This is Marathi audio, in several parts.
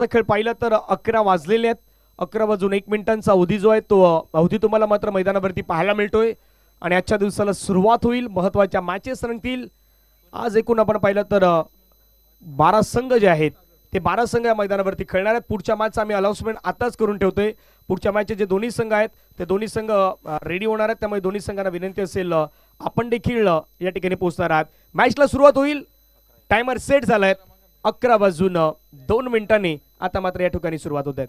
खेळ पाहिला तर 11 वाजलेले आहेत. 11 वाजून 1 मिनिटांचा अवधी जो आहे तो अवधी तुम्हाला मात्र मैदानावरती पाहायला मिळतोय आणि आजच्या दिवसाला सुरुवात होईल. महत्त्वाच्या मॅचेस रंगतील. आज एकूण आपण पाहिलं तर 12 संघ जे आहेत ते 12 संघ या मैदानावरती खेळणार आहेत. पुढच्या मॅचचा आम्ही अनाउन्समेंट आताच करून ठेवतोय. पुढच्या मॅचचे जे दोन्ही संघ आहेत ते दोन्ही संघ रेडी होणार आहेत, त्यामुळे दोन्ही संघांना विनंती असेल आपण देखील या ठिकाणी पोहोचणार आहात. मॅचला सुरुवात होईल. टायमर सेट झालाय. 11 वाजून 2 मिनिटांनी आता मात्र या ठिकाणी सुरुवात होत आहे.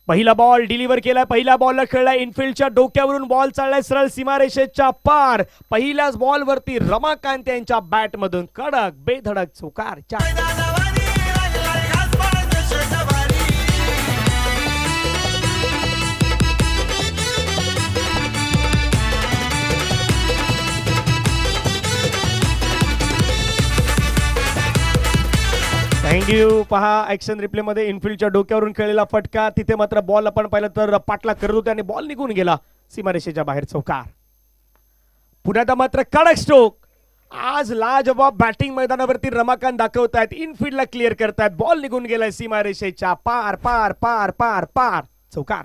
पहिला बॉल डिलिव्हर केलाय. पहिल्या बॉलला खेळलाय इनफिल्डच्या डोक्यावरून बॉल चाललाय सरळ सीमारेषेच्या पार. पहिल्याच बॉल वरती रमाकांत यांच्या बॅट मधून कडक बेधडक चौकार. थँक्यू. पहा ऍक्शन रिप्ले मध्ये इनफिल्डच्या डोक्यावरून खेळलेला फटका. तिथे मात्र बॉल आपण पाहिलं तर पाठला करत होते आणि बॉल निघून गेला सीमारेषेच्या बाहेर. चौकार. पुण्यात मात्र कडक स्ट्रोक. आज लाजवाब बॅटिंग मैदानावरती रमाकांत दाखवतायत. इनफिल्डला क्लिअर करतायत. बॉल निघून गेलाय सीमारेषेच्या पार पार पार पार पार. चौकार.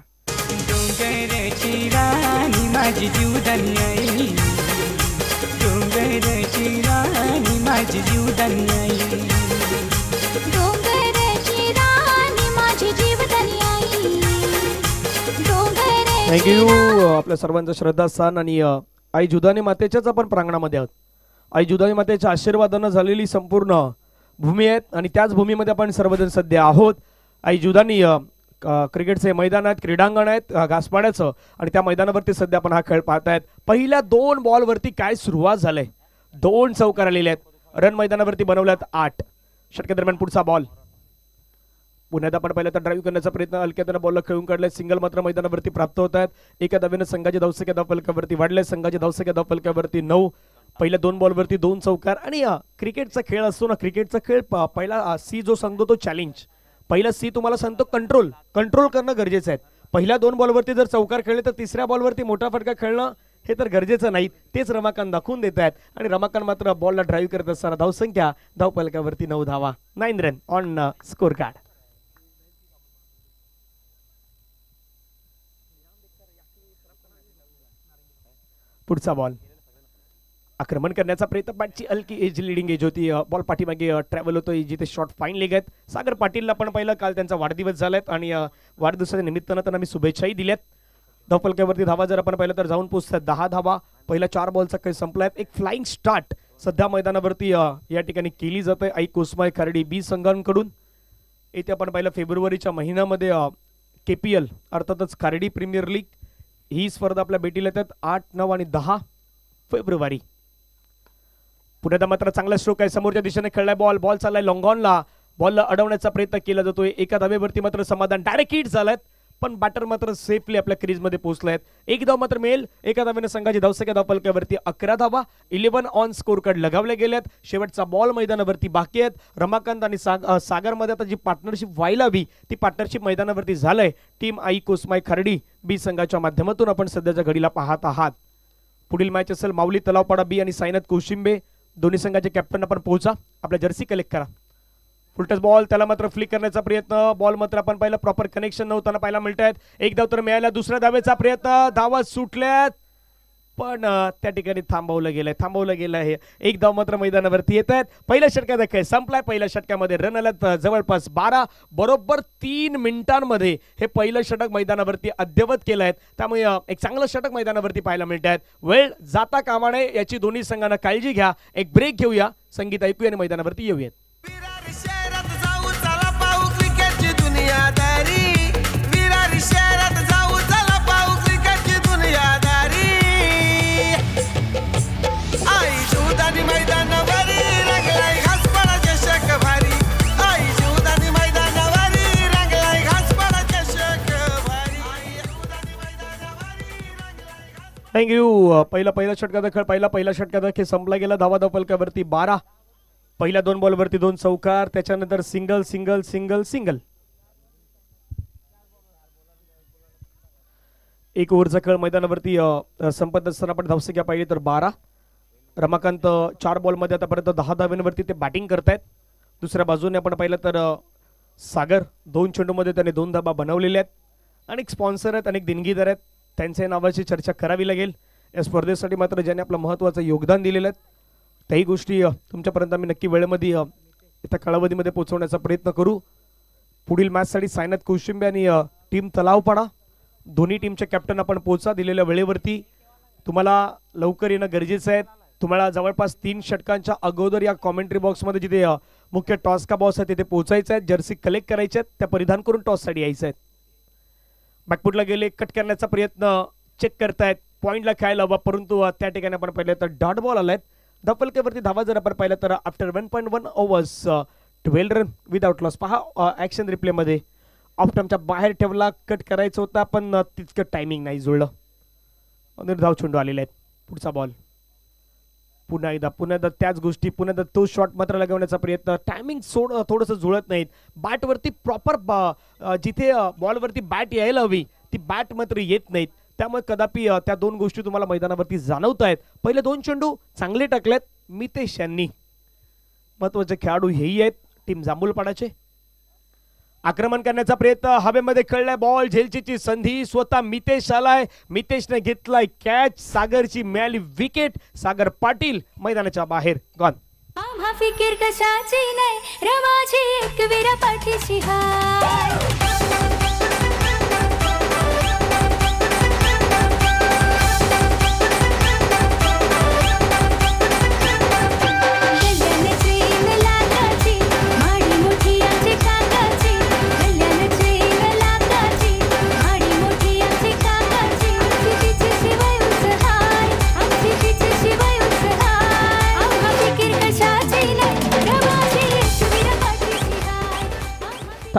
थँक्यू. आपल्या सर्वांचं श्रद्धास्थान आणि आई जुदानी मातेच्याच आपण प्रांगणामध्ये आहोत. आई जुदानी मातेच्या आशीर्वादानं झालेली संपूर्ण भूमी आहेत आणि त्याच भूमीमध्ये आपण सर्वजण सध्या आहोत. आई जुदानी क्रिकेटचे मैदान आहेत, क्रीडांगण आहेत घासपाड्याचं, आणि त्या मैदानावरती सध्या आपण हा खेळ पाहतायत. पहिल्या 2 बॉलवरती काय सुरुवात झालंय. 2 चौकार आलेले आहेत. रन मैदानावरती बनवल्यात 8. षटकादरम्यान पुढचा बॉल. पुण्यात आपण पाहिलं तर ड्राईव्ह करण्याचा प्रयत्न हलक्यानं बॉलला खेळून काढलाय. सिंगल मात्र मैदानावरती प्राप्त होत आहेत. एका धावेनं संघाच्या धावसंख्या धावफलकावरती वाढले. संघाच्या धावसंख्या धावफलकावरती 9. पहिल्या 2 बॉलवरती 2 चौकार. आणि क्रिकेटचा खेळ असतो ना, क्रिकेटचा खेळ पहिला सी जो सांगतो तो चॅलेंज. पहिला सी तुम्हाला सांगतो कंट्रोल करणं गरजेचं आहे. पहिल्या 2 बॉलवरती जर चौकार खेळले तर तिसऱ्या बॉलवरती मोठा फटका खेळणं हे तर गरजेचं नाही. तेच रमाकांत दाखवून देत आहेत. आणि रमाकांत मात्र बॉलला ड्राईव्ह करत असताना धावसंख्या धावफलकावरती 9 धावा. 9 रन ऑन स्कोर कार्ड. पुढचा बॉल. आक्रमण करण्याचा प्रयत्न. बॅटची हलकी एज लिडिंग एज होती. बॉल पाठीमागे ट्रॅव्हल होतोय जिथे शॉट फाईन लेग आहेत. सागर पाटीलला पण पाहिलं काल त्यांचा वाढदिवस झालाय आणि वाढदिवसाच्या निमित्तानं त्यांना मी शुभेच्छाही दिल्यात. धावफलकावरती धावा जर आपण पाहिलं तर जाऊन पोहोचतात 10 धावा. पहिल्या 4 बॉलचा खेळ संपलाय. एक फ्लाइंग स्टार्ट सध्या मैदानावरती या ठिकाणी केली जाते आई कुसमाई खर्डी बी संघांकडून. इथे आपण पाहिलं फेब्रुवारीच्या महिन्यामध्ये KPL अर्थातच खर्डी प्रीमियर लीग ही स्पर्धा आपल्या भेटीला येतात 8, 9 आणि 10 फेब्रुवारी. पुण्यात मात्र चांगला स्ट्रोक आहे. समोरच्या दिशेने खेळलाय बॉल. बॉल चाललाय लॉंगॉनला. बॉलला अडवण्याचा प्रयत्न केला जातोय. एका धावेवरती मात्र समाधान. डायरेक्ट हिट झालाय पण बॅटर मात्र सेफली आपल्या क्रीज मध्ये पोहोचलाय. 1 धाव मात्र मिळेल. एका धावेने संघाची धावसंख्या धावफलकावरती 11 धावा. 11 ऑन स्कोर कार्ड लगावले गेल्यात. शेवटचा बॉल मैदानावरती बाकी आहेत. रमाकांत आणि सागरमध्ये आता जी पार्टनरशिप व्हायला हवी ती पार्टनरशिप मैदानावरती झालंय. टीम आई कुसमाई खर्डी बी संघाच्या माध्यमातून आपण सध्याच्या घडीला पाहत आहात. पुढील मॅच असेल माऊली तलावपाडा बी आणि साईनाथ कोशिंबे. दोन्ही संघाचे कॅप्टन आपण पोहोचा. आपल्या जर्सी कलेक्ट करा. फुलटच बॉल. त्याला मात्र फ्लिक करण्याचा प्रयत्न. बॉल मात्र आपण पाहिलं प्रॉपर कनेक्शन नव्हताना पाहायला मिळत आहेत. 1 धाव तर मिळाला. दुसऱ्या धावेचा प्रयत्न. धावा सुटल्यात पण त्या ठिकाणी थांबवलं गेलं आहे. 1 धाव मात्र मैदानावरती येत आहेत. पहिल्या षटकाचा खेळ संपलाय. पहिल्या षटकामध्ये रन आल्यात जवळपास 12. बरोबर 3 मिनिटांमध्ये हे पहिलं षटक मैदानावरती अद्ययावत केलं आहे. त्यामुळे एक चांगलं षटक मैदानावरती पाहायला मिळत आहेत. वेळ जाता कामा नये याची दोन्ही संघांना काळजी घ्या. एक ब्रेक घेऊया. संगीत ऐकूया आणि मैदानावरती येऊयात. थँक्यू. पहिला षटकाचा खेळ पहिला षटकाचा खेळ संपला गेला. धावा धावफलकावरती 12. पहिल्या 2 बॉलवरती 2 चौकार. त्याच्यानंतर सिंगल सिंगल सिंगल सिंगल. 1 ओव्हरचा खेळ मैदानावरती संपत असताना आपण धावसंख्या पाहिली तर 12. रमाकांत 4 बॉलमध्ये आतापर्यंत 10 धावांवरती ते बॅटिंग करतायत. दुसऱ्या बाजूने आपण पाहिलं तर सागर 2 चेंडूमध्ये त्याने 2 धाबा बनवलेले आहेत. अनेक स्पॉन्सर आहेत, अनेक देणगीदार आहेत, त्यांच्या नावाची चर्चा करावी लागेल. या स्पर्धेसाठी मात्र ज्याने आपलं महत्त्वाचं योगदान दिलेलं आहे त्याही गोष्टी तुमच्यापर्यंत आम्ही नक्की वेळेमध्ये त्या कालावधीमध्ये पोहोचवण्याचा प्रयत्न करू. पुढील मॅचसाठी सायनाथ कौशिंबे आणि टीम तलावपाडा दोन्ही टीमचे कॅप्टन आपण पोहोचा दिलेल्या वेळेवरती. तुम्हाला लवकर येणं गरजेचं आहे. तुम्हाला जवळपास 3 षटकांच्या अगोदर या कॉमेंट्री बॉक्समध्ये जिथे मुख्य टॉस का बॉक्स आहे तिथे पोहोचायचं आहे. जर्सी कलेक्ट करायचे आहेत, त्या परिधान करून टॉससाठी यायचं आहे. बॅकफुटला गेले, कट करण्याचा प्रयत्न, चेक करतायत, पॉईंटला खेळायला हवा, परंतु त्या ठिकाणी आपण पाहिलं तर डॉट बॉल आलाय. धपलकेवरती धावा जर आपण पाहिलं तर after 1.1 overs 12 run without loss. पहा ॲक्शन रिप्लेमध्ये ऑफ टाइमच्या बाहेर ठेवला, कट करायचं होता पण तितकं टायमिंग नाही जुळलं. निर्धाव चेंडू आलेले आहेत. पुढचा बॉल पुन्हा एकदा त्याच गोष्टी, पुन्हा एकदा तो शॉट मात्र लगवण्याचा प्रयत्न. टायमिंग थोडंसं जुळत नाहीत. बॅटवरती प्रॉपर जिथे बॉलवरती बॅट यायला हवी ती बॅट मात्र येत नाहीत. त्यामुळे कदापि त्या 2 गोष्टी तुम्हाला मैदानावरती जाणवत आहेत. पहिले 2 चेंडू चांगले टाकलेत मितेश यांनी. महत्वाचे खेळाडू हेही आहेत टीम जांभूलपाडाचे. आक्रमण करण्याचा प्रयत्न, हवेमध्ये खेळलाय बॉल, झेलचीची संधी, स्वतः मितेश आलाय, मितेशने घेतलाय कॅच, सागरची मिळाली विकेट. सागर पाटील मैदानाच्या बाहेर गॉन. आम्हा फिकीर कशाची नाही रमाची एकवीरा पाठीशी हाय.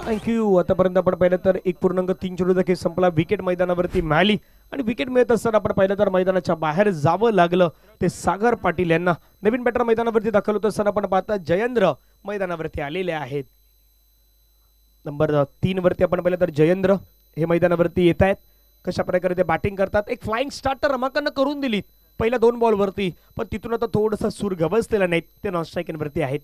थँक्यू. आतापर्यंत आपण पाहिलं तर 1.3 चेंडू देखील संपला. विकेट मैदानावरती मिळाली आणि विकेट मिळत असताना आपण पाहिलं तर मैदानाच्या बाहेर जावं लागलं ते सागर पाटील यांना. नवीन बॅटर मैदानावरती दाखल होत असताना आपण पाहता जयेंद्र मैदानावरती आलेले आहेत. नंबर 3 वरती आपण पाहिलं तर जयेंद्र हे मैदानावरती येत आहेत. कशा प्रकारे ते बॅटिंग करतात. एक फ्लाइंग स्टार्टर रमाकांना करून दिली पहिल्या 2 बॉलवरती, पण तिथून आता थोडंसं सूर गवसलेला नाहीत. ते नॉन स्ट्रायकिंग आहेत.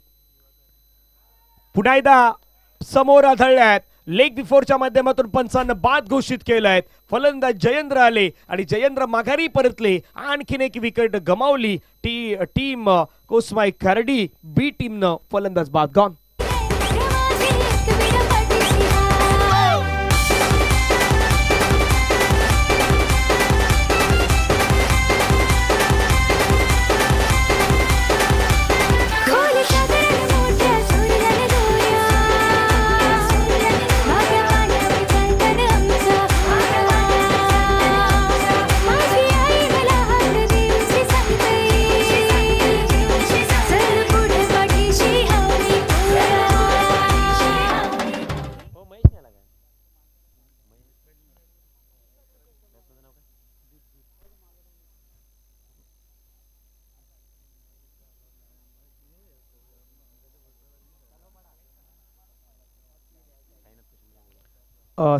पुन्हा एकदा समोर आढळल्यात. लेग बिफोरच्या माध्यमातून पंचांना बाद घोषित केलाय. फलंदाज जयेंद्र आले आणि जयेंद्र माघारी परतले. आणखीन एक विकेट गमावली टीम कोसमाई खर्डी. बी टीमनं फलंदाज बाद गॉन.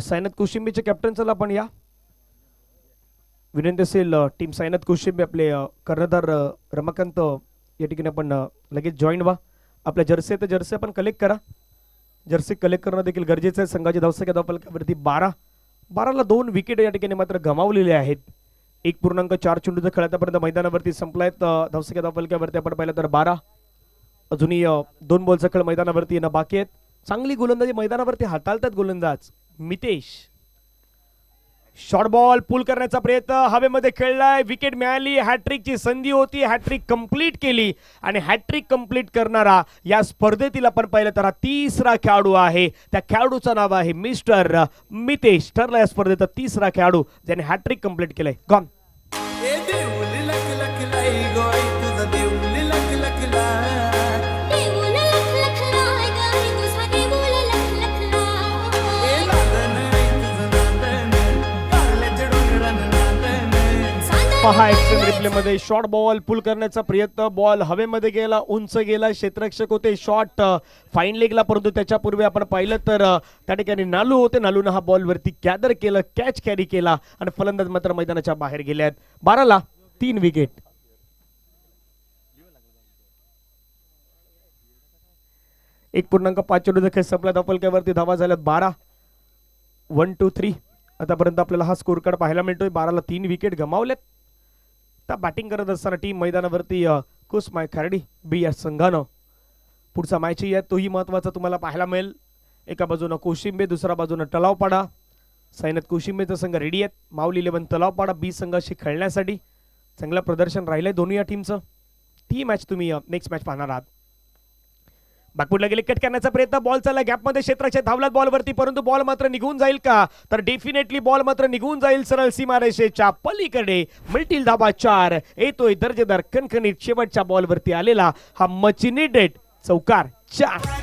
सायनाथ कौशिंबीचे कॅप्टन चला आपण या. विनंती असेल टीम सायनाथ कौशिंबी आपले कर्णधार रमाकांत या ठिकाणी आपण लगेच जॉईन व्हा. आपल्या जर्सी तर जर्सी आपण कलेक्ट करा. जर्सी कलेक्ट करणं देखील गरजेचं आहे. संघाची धावसंख्या धावफलकावरती 12ला 2 विकेट या ठिकाणी मात्र गमावलेले आहेत. 1.4 चेंडूचा खेळ आतापर्यंत मैदानावरती संपलायत. धावसंख्या धावफलकावरती आपण पाहिलं तर 12. अजूनही 2 बॉलचा खेळ मैदानावरती येणं बाकी आहेत. चांगली गोलंदाजी मैदानावरती हाताळतात गोलंदाज मितेश. शॉर्ट बॉल पुल करण्याचा प्रयत्न, हवेमध्ये खेळलाय, विकेट मिळाली. हॅट्रिकची संधी होती, हॅट्रिक कंप्लीट केली आणि हॅट्रिक कंप्लीट करणारा या स्पर्धेतील आपण पाहिलं तर 3रा खेळाडू आहे. त्या खेळाडूचं नाव आहे मिस्टर मितेश. ठरला या स्पर्धेचा 3रा खेळाडू ज्याने हॅट्रिक कंप्लीट केलंय. गॉन. पहा एक्स्ट्रीम रिप्ले मध्ये शॉर्ट बॉल पुल करण्याचा प्रयत्न. बॉल हवेमध्ये गेला, उंच गेला, क्षेत्ररक्षक होते. शॉट फाईन लेगला, परंतु त्याच्यापूर्वी आपण पाहिलं तर त्या ठिकाणी नालू होते. नालूनं हा बॉल वरती गॅदर केलं, कॅच कॅरी केला आणि फलंदाज मात्र मैदानाच्या बाहेर गेले आहेत. 12ला 3 विकेट. 1.5 चेंडूचा खेळ संपला. धावफलकावरती धावा झाल्यात 12. 1 2 3 आतापर्यंत आपल्याला हा स्कोर कार्ड पाहायला मिळतोय. 12ला 3 विकेट गमावलेत. तर बॅटिंग करत असताना टीम मैदानावरती कुसमाय खर्डी बी या संघानं पुढचा मॅच आहे तोही महत्वाचा तुम्हाला पाहायला मिळेल. एका बाजूनं कोशिंबे, दुसऱ्या बाजूनं तलावपाडा. साईनाथ कोशिंबेचा संघ रेडी आहेत. माऊली 11 तलावपाडा बी संघाशी खेळण्यासाठी. चांगलं प्रदर्शन राहिलंय दोन्ही या टीमचं. ती मॅच तुम्ही नेक्स्ट मॅच पाहणार आहात. बॅकफुटला गेले, कट करण्याचा प्रयत्न, बॉल चालला गॅपमध्ये, क्षेत्राच्या धावलात बॉलवरती, परंतु बॉल मात्र निघून जाईल का? तर डेफिनेटली बॉल मात्र निघून जाईल सरळ सीमारेषेच्या पलीकडे. मिळतील धाबा 4. येतोय दर्जेदार कणकणीत शेवटच्या बॉलवरती आलेला हा मचिनी डेट चौकार 4.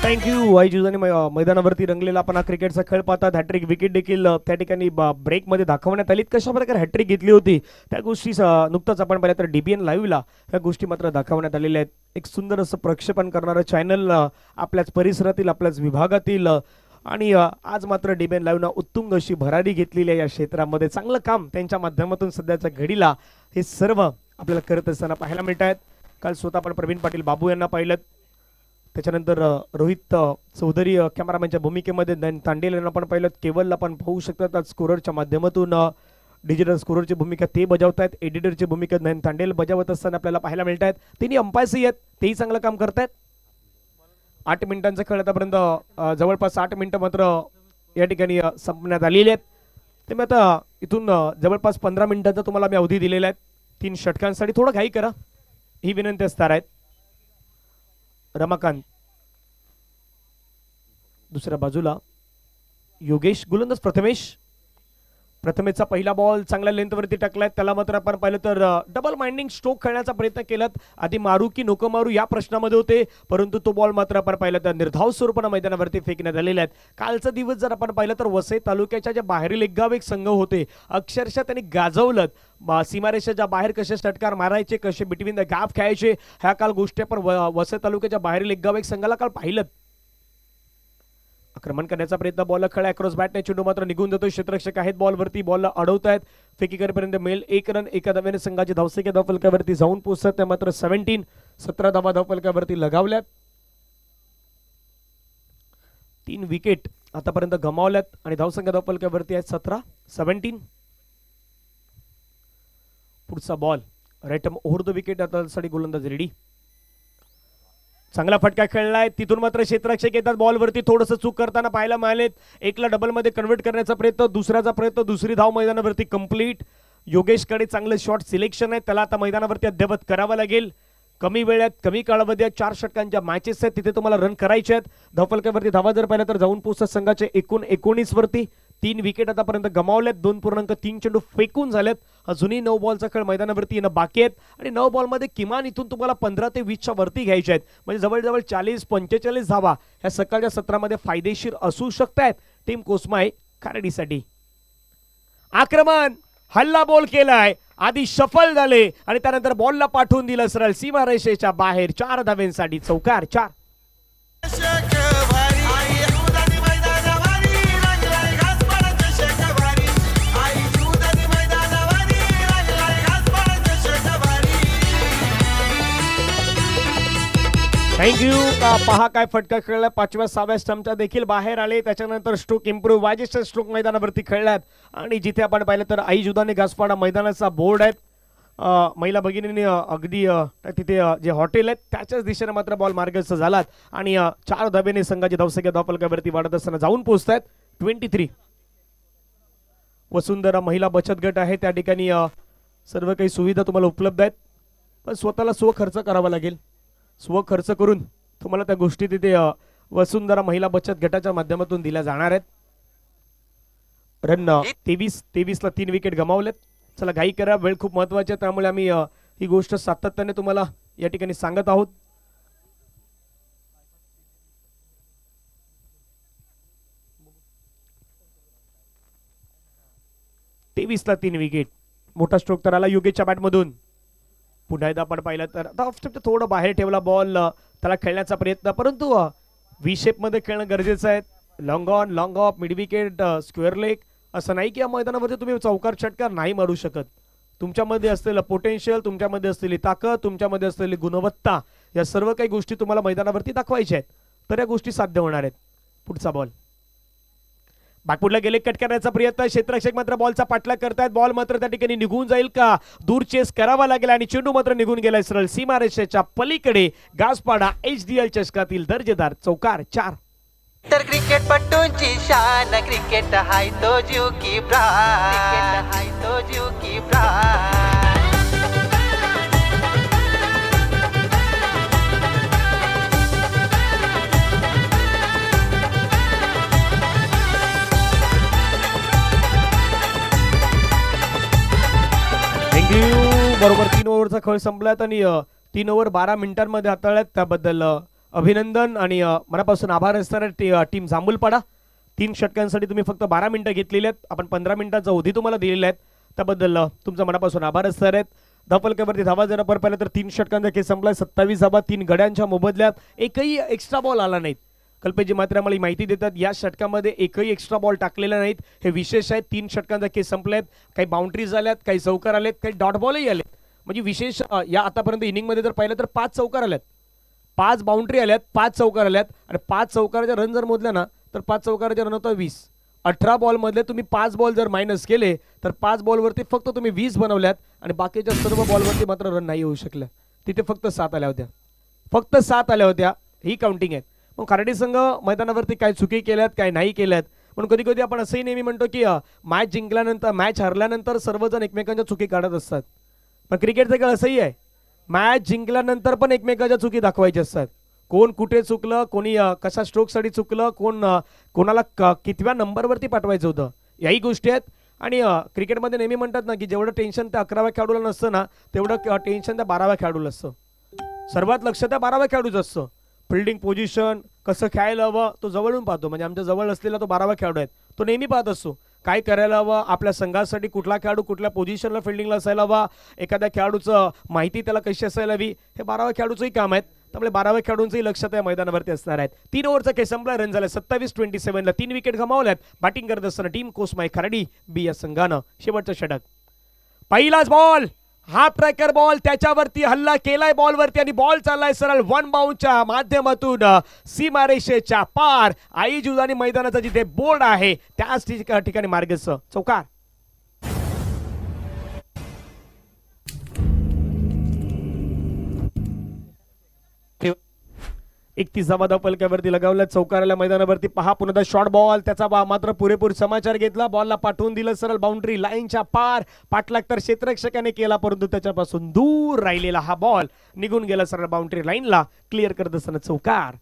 थँक्यू. आई जिजानी मैदानावरती रंगलेला आपण हा क्रिकेटचा खेळ पाहतात. हॅट्रिक विकेट देखील त्या ठिकाणी ब्रेकमध्ये दाखवण्यात आली. कशा प्रकारे हॅट्रिक घेतली होती त्या गोष्टी नुकताच आपण पाहिलं तर DBN लाईव्हला त्या गोष्टी मात्र दाखवण्यात आलेल्या आहेत. एक सुंदर असं प्रक्षेपण करणारं चॅनल आपल्याच परिसरातील, आपल्याच विभागातील, आणि आज मात्र DBN लाईव्हनं उत्तुंग अशी भरारी घेतलेली आहे या क्षेत्रामध्ये. चांगलं काम त्यांच्या माध्यमातून सध्याच्या घडीला हे सर्व आपल्याला करत असताना पाहायला मिळत आहेत. काल स्वतः आपण प्रवीण पाटील बाबू यांना पाहिलं. त्याच्यानंतर रोहित चौधरी कॅमेरामॅनच्या भूमिकेमध्ये, तांडेल यांना पण पाहिलं, केवलला पण पाहू शकतात. आज स्कोररच्या माध्यमातून डिजिटल स्कोररची भूमिका ते बजावत आहेत. एडिटरची भूमिका नयन तांडेल बजावत असताना आपल्याला पाहायला मिळत आहेत. तिन्ही अंपायर्सही आहेत, तेही चांगलं काम करतायत. 8 मिनिटांचा खेळ आतापर्यंत जवळपास 8 मिनिटं मात्र या ठिकाणी संपण्यात आलेली आहेत. ते मी आता इथून जवळपास 15 मिनिटांचा तुम्हाला मी अवधी दिलेला आहे 3 षटकांसाठी. थोडं घाई करा ही विनंती असणार आहेत. रमाकांत दुसऱ्या बाजूला, योगेश गोलंदाज प्रथमेशचा पहिला बॉल चांगल्या लेंथवरती टाकलाय. त्याला मात्र आपण पाहिलं तर डबल माइंडिंग स्ट्रोक खेळण्याचा प्रयत्न केलात. आधी मारू की नको मारू या प्रश्नामध्ये होते, परंतु तो बॉल मात्र आपण पाहिलं तर निर्धाव स्वरूपाने मैदानावरती फेकण्यात आलेले आहेत. कालचा दिवस जर आपण पाहिलं तर वसई तालुक्याच्या ज्या बाहेरील एक गाव एक संघ होते, अक्षरशः त्यांनी गाजवलं. सीमारेषेच्या बाहेर कसे षटकार मारायचे, कसे बिटवीन द गॅप खेळायचे, ह्या काल गोष्टी आपण वसई तालुक्याच्या बाहेरील एक गाव एक संघाला काल पाहिलं. आक्रमण करण्याचा प्रयत्न, बॉल खेळा अक्रॉस बॅटने, चेंडू मात्र निघून जातो. क्षेत्ररक्षक आहेत बॉलवरती, बॉलला अडवत आहेत. फेकी करेपर्यंत मिळेल 1 रन. एका धावेने संघाची धावसंख्या धावफलकावरती जाऊन पोहोचतात. त्या मात्र 17 धावा धावफलकावरती लगावल्यात. 3 विकेट आतापर्यंत गमावल्यात आणि धावसंख्या धावफलकावरती आहे 17. पुढचा ball right over the wicket. आता साठी गोलंदाज रेडी. चांगला फटका खेळलाय, तिथून मात्र क्षेत्ररक्षक येतात बॉलवरती. थोडंसं चूक करताना पाहायला मिळालेत. एकला डबल मध्ये कन्वर्ट करण्याचा प्रयत्न, दुसऱ्याचा प्रयत्न, दुसरी धाव मैदानावरती कंप्लीट. योगेशकडे चांगलं शॉट सिलेक्शन आहे, त्याला आता मैदानावरती अद्यावत करावं लागेल. कमी वेळात कमी कालावधीत 4 षटकांच्या मॅचेस आहेत, तिथे तुम्हाला रन करायचे आहेत. धावफलकावरती धावा जर पाहिलं तर जाऊन पोहोचतात संघाचे एकूण 19 वरती. 3 विकेट आतापर्यंत गमावल्यात. 2.3 चेंडू फेकून झालेत. अजूनही 9 बॉलचा खेळ मैदानावरती येणं बाकी आहेत आणि 9 बॉलमध्ये किमान इथून तुम्हाला 15 ते 20च्या वरती घ्यायचे आहेत. म्हणजे जवळजवळ 40-45 धावा ह्या सकाळच्या सत्रामध्ये फायदेशीर असू शकतात टीम कोसमाय खर्डीसाठी. आक्रमण, हल्ला बॉल केलाय, आधी शफल झाले आणि त्यानंतर बॉलला पाठवून दिलं सरळ सीमारेषेच्या बाहेर. 4 धाव्यांसाठी चौकार 4. थँक्यू. पहा काय फटका खेळला. 5व्या 6व्या स्टंपच्या देखील बाहेर आले. त्याच्यानंतर स्ट्रोक इम्प्रूव्ह, वाजेस्टर स्ट्रोक मैदानावरती खेळल्यात आणि जिथे आपण पाहिलं तर आई जुदानी घासपाडा मैदानाचा बोर्ड आहे. महिला भगिनीने अगदी तिथे जे हॉटेल आहेत त्याच्याच दिशेने मात्र बॉल मार्गस्थ झालात आणि 4 धाब्याने संघाची धावसंख्या धावफलकावरती वाढत असताना जाऊन पोहोचतायत 23. वसुंधरा महिला बचत गट आहे त्या ठिकाणी सर्व काही सुविधा तुम्हाला उपलब्ध आहेत, पण स्वतःला स्वखर्च करावा लागेल. स्वखर्च करून तुम्हाला त्या गोष्टी तिथे वसुंधरा महिला बचत गटाच्या माध्यमातून दिल्या जाणार आहेत. रन 23ला 3 विकेट गमावलेत. चला घाई करा, वेळ खूप महत्वाची आहे, त्यामुळे आम्ही ही गोष्ट सातत्याने तुम्हाला या ठिकाणी सांगत आहोत. तेवीसला 3 विकेट. मोठा स्ट्रोक तर आला योगेशच्या बॅटमधून. पुन्हा एकदा आपण पाहिलं तर आता ऑफ स्टेप थोडं बाहेर ठेवला बॉल, त्याला खेळण्याचा प्रयत्न, परंतु व्ही शेप मध्ये खेळणं गरजेचं आहे. Long on long of mid wicket square leg असं नाही की या मैदानावरती तुम्ही चौकार षटकार नाही मारू शकत. तुमच्यामध्ये असलेलं पोटेन्शियल, तुमच्यामध्ये असलेली ताकद, तुमच्यामध्ये असलेली गुणवत्ता, या सर्व काही गोष्टी तुम्हाला मैदानावरती दाखवायच्या आहेत, तर या गोष्टी साध्य होणार आहेत. पुढचा बॉल बॅकफुटला गेले, कट करण्याचा प्रयत्न, क्षेत्ररक्षक मात्र बॉलचा पाठलाग करतायत. बॉल मात्र त्या ठिकाणी निघून जाईल का, दूर चेस करावा लागेल आणि चेंडू मात्र निघून गेलाय सरळ सीमारेषेच्या पलीकडे. गासपाडा HDL चषकातील दर्जेदार चौकार 4. तर क्रिकेटपटूंची शान, क्रिकेट हाय तो जीव की प्राण, क्रिकेट हाय तो जीव की प्राण. बरोबर 3 ओव्हरचा खेळ संपलात आणि 3 ओव्हर 12 मिनिटांमध्ये हाताळल्यात, त्याबद्दल अभिनंदन आणि मनापासून आभार असणारे टीम जांभूलपाडा. 3 षटकांसाठी तुम्ही फक्त 12 मिनिटं घेतलेली आहेत, आपण 15 मिनिटांचा अवधी तुम्हाला दिलेला आहे, त्याबद्दल तुमचा मनापासून आभार असणार आहेत. धावफलकावरती धावा जर आपण पाहिलं तर 3 षटकांचा खेळ संपलाय, 27 धावा 3 गड्यांच्या मोबदल्यात. एकही एक्स्ट्रा बॉल आला नाहीत. कल्पेजी मात्र आम्हाला माहिती देतात या षटकामध्ये एकही एक्स्ट्रा बॉल टाकलेला नाहीत, हे विशेष आहे. 3 षटकांचा खेळ संपलेत, काही बाउंड्रीज आल्यात, काही चौकार आलेत, काही डॉट बॉलही आलेत. म्हणजे विशेष या आतापर्यंत इनिंगमध्ये जर पाहिलं तर 5 चौकार आल्यात, 5 बाउंड्री आल्यात, 5 चौकार आल्यात आणि 5 चौकाराच्या रन जर मोजल्या ना तर 5 चौकाराच्या रन होता 20. 18 बॉल मधले तुम्ही 5 बॉल जर मायनस केले तर 5 बॉलवरती फक्त तुम्ही 20 बनवल्यात आणि बाकीच्या सर्व बॉलवरती मात्र रन नाही होऊ शकल्या. तिथे फक्त 7 आल्या होत्या, फक्त 7 आल्या होत्या, ही काउंटिंग आहे. मग खराडी संघ मैदानावरती काय चुकी केल्यात काय नाही केल्यात, पण कधी कधी आपण असंही नेहमी म्हणतो की मॅच जिंकल्यानंतर मॅच हरल्यानंतर सर्वजण एकमेकांच्या चुकी काढत असतात, पण क्रिकेटचं खेळ असंही आहे, मॅच जिंकल्यानंतर पण एकमेकांच्या चुकी दाखवायच्या असतात. कोण कुठे चुकलं, कोणी कशा स्ट्रोकसाठी चुकलं, कोणाला कितव्या नंबरवरती पाठवायचं होतं, याही गोष्टी आहेत. आणि क्रिकेटमध्ये नेहमी म्हणतात ना की जेवढं टेन्शन त्या 11व्या खेळाडूला नसतं ना तेवढं टेन्शन त्या 12व्या खेळाडूला असतं. सर्वात लक्ष त्या 12व्या खेळाडूचं असतं. फिल्डिंग पोझिशन कसं खेळायला हवं तो जवळून पाहतो, म्हणजे आमच्या जवळ असलेला तो 12वा खेळाडू आहे, तो नेहमी पाहत असतो काय करायला हवं, आपल्या संघासाठी कुठला खेळाडू कुठल्या पोझिशनला फिल्डिंगला असायला हवा, एखाद्या खेळाडूचं माहिती त्याला कशी असायला हवी, हे 12व्या खेळाडूचंही काम आहे. त्यामुळे 12व्या खेळाडूंचंही लक्ष त्या मैदानावरती असणार आहेत. 3 ओव्हरचा खेळ संपला, रन झाला 27-27ला 3 विकेट गमावल्यात. बॅटिंग करत असताना टीम कोसमाई खराडी बी या संघानं शेवटचं षटक. पहिलाच बॉल, हाफ ट्रॅकर बॉल, त्याच्यावरती हल्ला केलाय बॉलवरती आणि बॉल चाललाय सरळ 1 बाउंडच्या माध्यमातून सीमारेषेच्या पार. आई जुजानी मैदानाचा जिथे बोर्ड आहे त्याच ठिकाणी मार्गस्थ चौकार. एक 30 धावफलकावरती लगावला, चौकाराला मैदानावरती पहा पुन्हा शॉर्ट बॉल, त्याचा मात्र पुरेपूर समाचार घेतला, बॉलला पाठवून दिलं सरळ बाउंड्री लाईनच्या पार. पाठलाग तर क्षेत्ररक्षकाने केला, परंतु त्याच्यापासून दूर राहिलेला हा बॉल निघून गेला सरळ बाउंड्री लाईनला. क्लिअर करत असताना चौकार.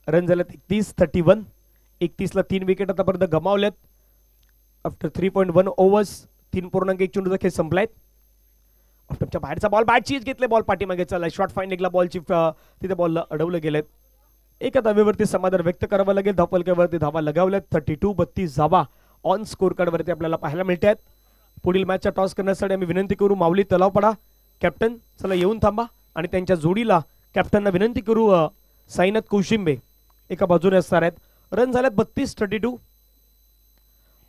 रन झालेत 31-31. 31ला 3 विकेट आतापर्यंत गमावलेत आफ्टर 3.1 ओव्हर्स. 3.1 चेंडूचा खेळ संपलाय. ऑफ्टमच्या बाहेरचा बॉल, बॅट चीज घेतले, बॉल पाठीमागे चाललाय, शॉर्ट फाईन निघला, बॉलची तिथे बॉल अडवलं गेलेत. एका धावेवरती समाधान व्यक्त करावं लागेल. धावफलकावरती धावा लगावल्यात 32-32 धावा ऑन स्कोर कार्डवरती आपल्याला पाहायला मिळत आहेत. पुढील मॅचचा टॉस करण्यासाठी आम्ही विनंती करू माऊली तलावपाडा कॅप्टन, चला येऊन थांबा आणि त्यांच्या जोडीला कॅप्टनना विनंती करू साईनाथ कोशिंबे एका बाजूने असणार आहेत. रन झाल्यात 32-32.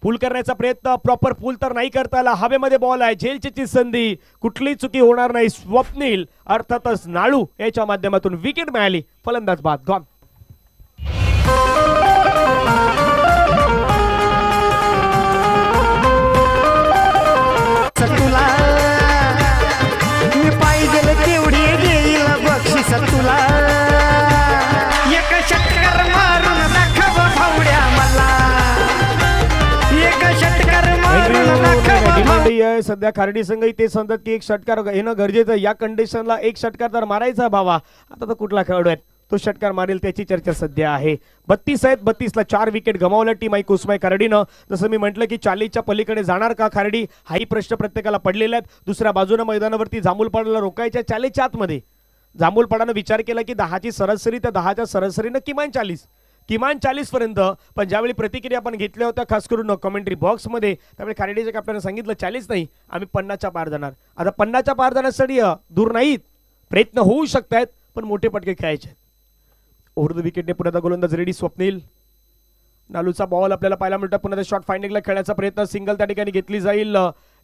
पूल करण्याचा प्रयत्न, प्रॉपर पूल तर नाही करता आला, हवेमध्ये बॉल आहे, झेलची संधी, कुठली चुकी होणार नाही. स्वप्नील अर्थातच नाळू याच्या माध्यमातून विकेट मिळाली. फलंदाज बाद गॉन. षटकार मारून दाखव भावड्या मला, एक षटकार मारून दाखव डिमांड आहे सध्या खार्डी संघ ते सांगतात की एक षटकार येणं गरजेचं आहे. या कंडिशनला एक षटकार तर मारायचा भावा. आता तर कुठला खेळाडू आहे तो षटकार मारेल त्याची चर्चा सध्या आहे. 32 आहेत, 32ला 4 विकेट गमावल्या टीम आई कुसमाई खार्डीनं. जसं मी म्हटलं की 40च्या पलीकडे जाणार का खार्डी, हाही प्रश्न प्रत्येकाला पडलेला आहेत. दुसऱ्या बाजूनं मैदानावरती जांभूलपाडाला रोखायच्या 40च्या आतमध्ये जांभूलपाडानं विचार केला की 10ची सरासरी तर 10च्या सरासरीनं किमान 40 पर्यंत. पण ज्यावेळी प्रतिक्रिया आपण घेतल्या होत्या खास करून कमेंट्री बॉक्समध्ये, त्यावेळी खार्डीच्या कॅप्टनने सांगितलं 40 नाही, आम्ही 50च्या पार जाणार. आता 50च्या पार जाण्यासाठी दूर नाहीत, प्रयत्न होऊ शकतात पण मोठे पटके खेळायचे. ओव्हर द विकेटने पुन्हा गोलंदाज रेडी स्वप्नील. नालूचा बॉल आपल्याला पाहायला मिळतो. पुन्हा शॉट फाइंडिंगला खेळण्याचा प्रयत्न, सिंगल त्या ठिकाणी घेतली जाईल.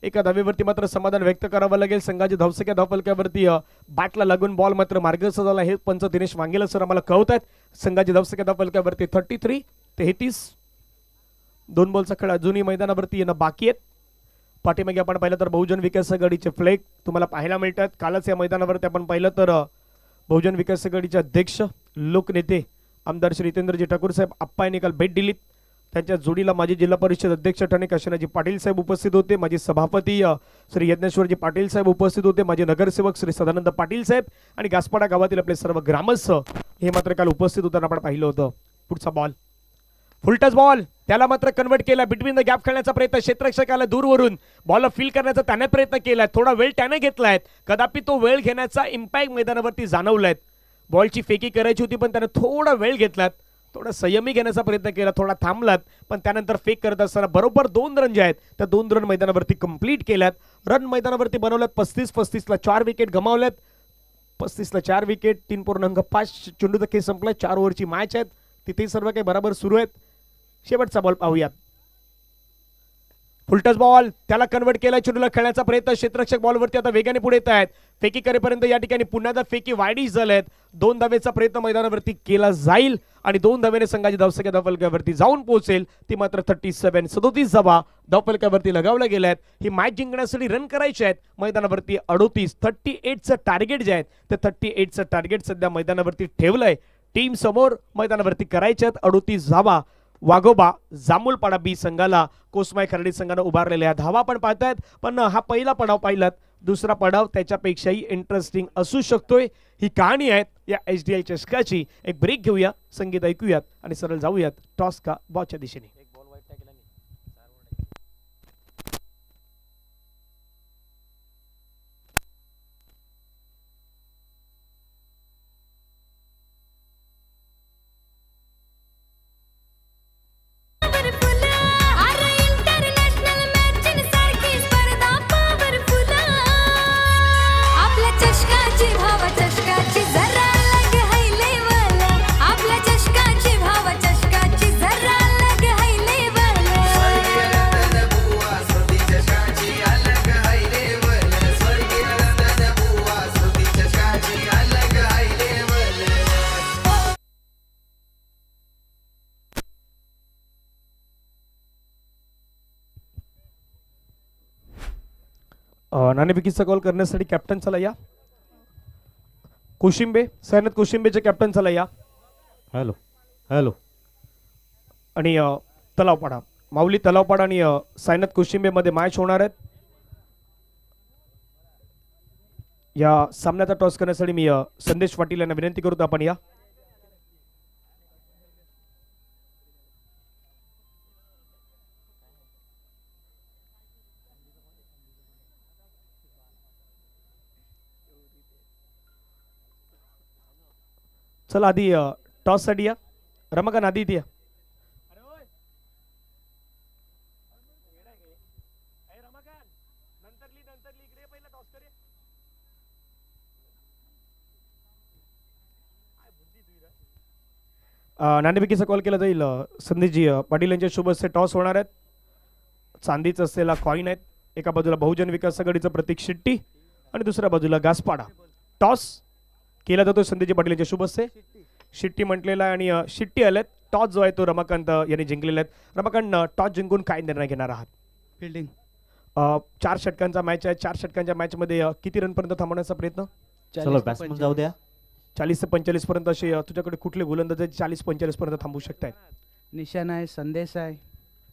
एका धावेवरती मात्र समाधान व्यक्त करावं लागेल. संघाच्या धावसक्या धावफलक्यावरती बॅटला लागून बॉल मात्र मार्गस्थ झाला. हे पंच दिनेश वांगेला सर आम्हाला कळवत आहेत. संघाच्या धावसक्या धावफलक्यावरती 33-33. 2 बॉलचा खेळ अजूनही मैदानावरती येणं बाकी आहेत. पाठीमागे आपण पाहिलं तर बहुजन विकास आघाडीचे फ्लॅग तुम्हाला पाहायला मिळतात. कालच या मैदानावरती आपण पाहिलं तर बहुजन विकास आघाडीचे अध्यक्ष लोकनेते आमदार श्री हितेंद्रजी ठाकूर साहेब आप्पा यांनी काल भेट दिली. त्यांच्या जोडीला माजी जिल्हा परिषद अध्यक्ष ठाणे काशीनाथजी पाटील साहेब उपस्थित होते. माजी सभापती श्री यज्ञेश्वरजी पाटील साहेब उपस्थित होते. माजी नगरसेवक श्री सदानंद पाटील साहेब आणि गासपाडा गावातील आपले सर्व ग्रामस्थ हे मात्र काल उपस्थित होताना आपण पाहिलं होतं. पुढचा बॉल फुलटच बॉल, त्याला मात्र कन्वर्ट केला. बिटवीन द गॅप खेळण्याचा प्रयत्न, क्षेत्ररक्षकाला दूरवरून बॉल फील करण्याचा त्याने प्रयत्न केलाय. थोडा वेळ त्याने घेतलाय, कदापि तो वेळ घेण्याचा इम्पॅक्ट मैदानावरती जाणवलाय. बॉलची फेकी करायची होती पण त्याने थोडा वेळ घेतलात, थोडा संयमी घेण्याचा प्रयत्न केला, थोडा थांबलात. पण त्यानंतर फेक करत असताना बरोबर 2 रन जे आहेत त्या 2 रन मैदानावरती कंप्लीट केल्यात. रन मैदानावरती बनवल्यात 35-35ला 4 विकेट गमावल्यात. 35ला 4 विकेट, 3.5 चेंडूचा खेळ संपला. 4 ओव्हरची मॅच आहेत, तिथे सर्व काही बरोबर सुरू आहेत. शेवटचा बॉल पाहूयात. फुलटच बॉल, त्याला कन्वर्ट केला. चेंडूला खेळण्याचा प्रयत्न, क्षेत्ररक्षक बॉलवरती आता वेगाने पुढे येत आहेत. फेकी करेपर्यंत या ठिकाणी पुन्हा फेकी वाईडीच झालेत. 2 धावेचा प्रयत्न मैदानावरती केला जाईल आणि 2 धावेने संघाची धावसंख्या धावफलकावरती जाऊन पोहोचेल. ती मात्र 37 धावा धावफलकावरती लगावल्या गेल्यात. ही मॅच जिंकण्यासाठी रन करायचे आहेत. मैदानावरती 38चं टार्गेट जे आहे ते 38चं टार्गेट सध्या मैदानावरती ठेवलंय. टीम समोर मैदानावरती करायचे आहेत 38 धावा. वाघोबा जांभूलपाडा बी संघाला कोसमाई खर्डी संघानं उभारलेल्या धावा पण पाहतायत. पण हा पहिला पडाव पाहिलात, दुसरा पडाव त्याच्यापेक्षाही इंटरेस्टिंग असू शकतोय. ही कहाणी आहे या HDI चषकाची. एक ब्रेक घेऊया, संगीत ऐकूयात आणि सरळ जाऊयात टॉस का बॉलच्या दिशेने. नाणेफेकीचा कॉल करण्यासाठी कॅप्टन चला या. कोशिंबे, सैनत कोशिंबेचे कॅप्टन चला या. Hello hello. आणि तलावपाडा, माऊली तलावपाडा आणि सैनत कोशिंबे मध्ये मॅच होणार आहेत. या सामन्याचा टॉस करण्यासाठी मी संदेश पाटील यांना विनंती करतो आपण या. चला आधी टॉस साठी या. रमाकांत आधी इथे या. नाणेफेकीचा कॉल केला जाईल. संदेशजी पाटील यांच्या शुभ हस्ते टॉस होणार आहेत. चांदीचा असलेला कॉइन आहेत. एका बाजूला बहुजन विकास आघाडीचं प्रतीक शिट्टी आणि दुसऱ्या बाजूला गासपाडा. टॉस केला जातो संदेशजी पाटील यांच्या शुभ हस्ते. शिट्टी म्हटलेला आहे आणि शिट्टी आल्यात. टॉस जो आहे तो रमाकांत यांनी जिंकलेला आहे. रमाकांत, टॉस जिंकून काय निर्णय घेणार आहात? फिल्डिंग. 4 षटकांचा मॅच आहे. 4 षटकांच्या मॅच मध्ये किती रन पर्यंत थांबवण्याचा प्रयत्न? चलो बॅट्समन जाऊ द्या. 40 ते 45 पर्यंत असे तुझ्याकडे कुठले गोलंदाज 40-45 पर्यंत थांबू शकतात? निशाण आहे, संदेश आहे.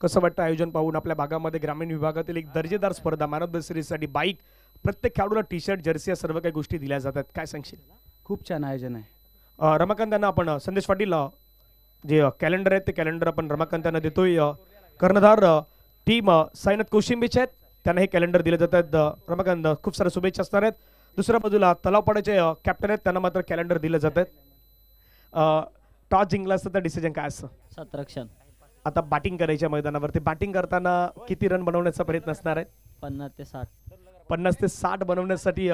कसं वाटतं आयोजन पाहून? आपल्या भागामध्ये ग्रामीण विभागातील एक दर्जेदार स्पर्धा मॅन ऑफ द सिरीजसाठी बाईक, प्रत्येक खेळाडूला टी शर्ट, जर्सी या सर्व काही गोष्टी दिल्या जातात. काय सांगशील? खूप छान आयोजन आहे. रमाकांत यांना आपण संदेश पाटील जे कॅलेंडर आहे ते कॅलेंडर आपण रमाकांत यांना देतोय. कर्णधार टीम साईनाथ कोशिंबीचे आहेत, त्यांना हे कॅलेंडर दिले जातात. रमाकांत, खूप साऱ्या शुभेच्छा असणार आहेत. दुसऱ्या बाजूला तलावपाड्याचे कॅप्टन आहेत, त्यांना मात्र कॅलेंडर दिले जातात. टॉस जिंकला असतं तर डिसिजन काय असतं? सतरक्षण. आता बॅटिंग करायच्या मैदानावरती बॅटिंग करताना किती रन बनवण्याचा प्रयत्न असणार आहे? 50 ते 60. 50 ते 60 बनवण्यासाठी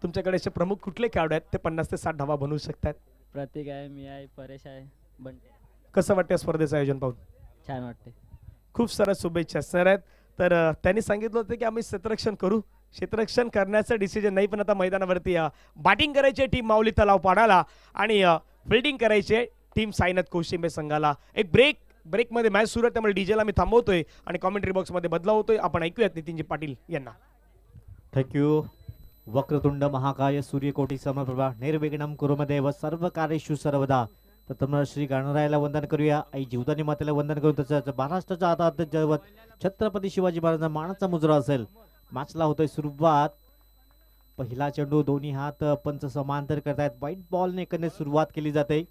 तुमच्याकडे असे प्रमुख कुठले खेळाडू आहेत ते 50 ते 60 धावा बनवू शकतात? प्रतीक आहे, मी आहे, परेश आहे, बंटे. कसं वाटतं स्पर्धेचं आयोजन पाहून? छान वाटते. खूप साऱ्या शुभेच्छा असणार आहेत. तर त्यांनी सांगितलं होतं की आम्ही क्षेत्ररक्षण करू. क्षेत्ररक्षण करण्याचं डिसिजन नाही, पण आता मैदानावरती बॅटिंग करायची टीम माऊली तलाव पाडाला आणि फिल्डिंग करायची टीम साईनाथ कोशिंबे संघाला. एक ब्रेकमध्ये मॅच सुरू आहे, त्यामुळे डीजेला मी थांबवतोय आणि कॉमेंट्री बॉक्समध्ये बदलावतोय. आपण ऐकूयात नितीनजी पाटील यांना. थँक्यू. वक्रतुंड महाकाय सूर्यकोटी समप्रभा निर्विघ्नं कुरुमदेव सर्व कार्येषु सर्वदा. प्रथम श्री गणरायाला वंदन करूया, आई जीवदानी मातेला वंदन करू. तसंच महाराष्ट्राच्या आतात जवळ छत्रपती शिवाजी महाराजांचा मानाचा मुजरा असेल. मॅचला होतोय सुरुवात. पहिला चेंडू दोन्ही हात पंच समांतर करतायत. व्हाईट बॉलने एकंदरीत सुरुवात केली जाते.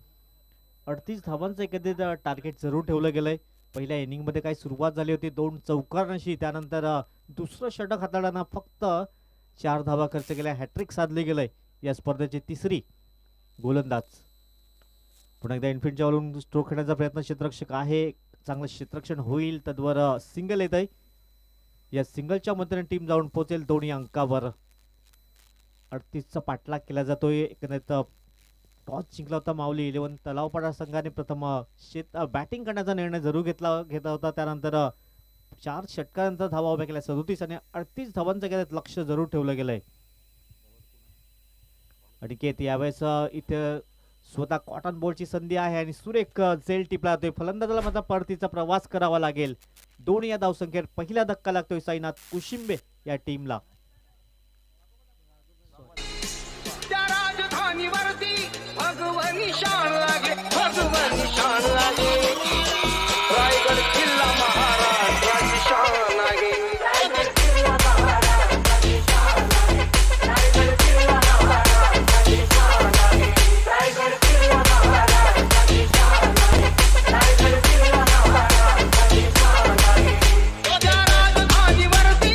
38 धावांचं एकंदरीत टार्गेट जरूर ठेवलं गेलंय. पहिल्या इनिंगमध्ये काय सुरुवात झाली होती 2 चौकारांशी, त्यानंतर दुसरं षटक हाताळताना फक्त 4 धावा खर्च केल्या. हॅट्रिक साधली गेलंय या स्पर्धेची तिसरी गोलंदाज. पुन्हा एकदा इनफिल्डच्या वरून स्ट्रोक खेळण्याचा प्रयत्न क्षेत्ररक्षक आहे. चांगलं क्षेत्ररक्षण होईल, तद्वर सिंगल येत आहे. या सिंगलच्या मदतीने टीम जाऊन पोहोचेल दोन्ही अंकावर. 38चा पाठलाग केला जातोय. एकंदरीत टॉस जिंकला होता माऊली 11 तलावपाडा संघाने. प्रथम बॅटिंग करण्याचा निर्णय जरूर घेतला होता. त्यानंतर 4 षटकानंतर धावा उभ्या केल्या. 37 आणि 38 धावांचं लक्ष जरूर ठेवलं गेलंय. अनिकेत यावेळेस इथे स्वतः कॉटन बॉलची संधी आहे आणि सुरेख झेल टिपला जातोय. फलंदाजाला माझा परतीचा प्रवास करावा लागेल. 2 या धावसंख्येत पहिला धक्का लागतोय साईनाथ कोशिंबे या टीमला. राजधानीवरती भगवानी शान लागे, भगवानी शान लागे. रायगड किल्ला महाराष्ट्राची शान लागे. रायगड किल्ला महाराष्ट्राची शान लागे. रायगड किल्ला महाराष्ट्राची शान लागे. रायगड किल्ला महाराष्ट्राची शान लागे. रायगड किल्ला महाराष्ट्राची शान लागे. राजधानीवरती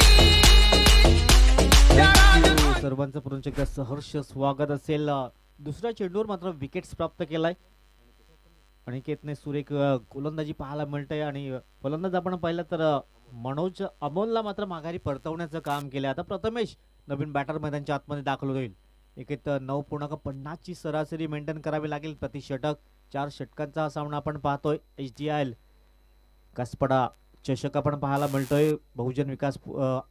सर्वांचं पुन्हा एकदा सहर्ष स्वागत असेल. दुसऱ्या चेंडूवर मात्र विकेट्स प्राप्त केलाय. अनिकेतने सुरेख गोलंदाजी पाहायला मिळतंय आणि फलंदाज आपण पाहिलं तर मनोज अमोलला मात्र माघारी परतवण्याचं काम केलं. आता प्रथमेश नवीन बॅटर मैदानाच्या आतमध्ये दाखल होईल. एकेत 9.50 ची सरासरी मेंटेन करावी लागेल प्रति षटक. 4 षटकांचा हा सामना आपण पाहतोय. HDIL कासपडा चषक आपण पाहायला मिळतोय. बहुजन विकास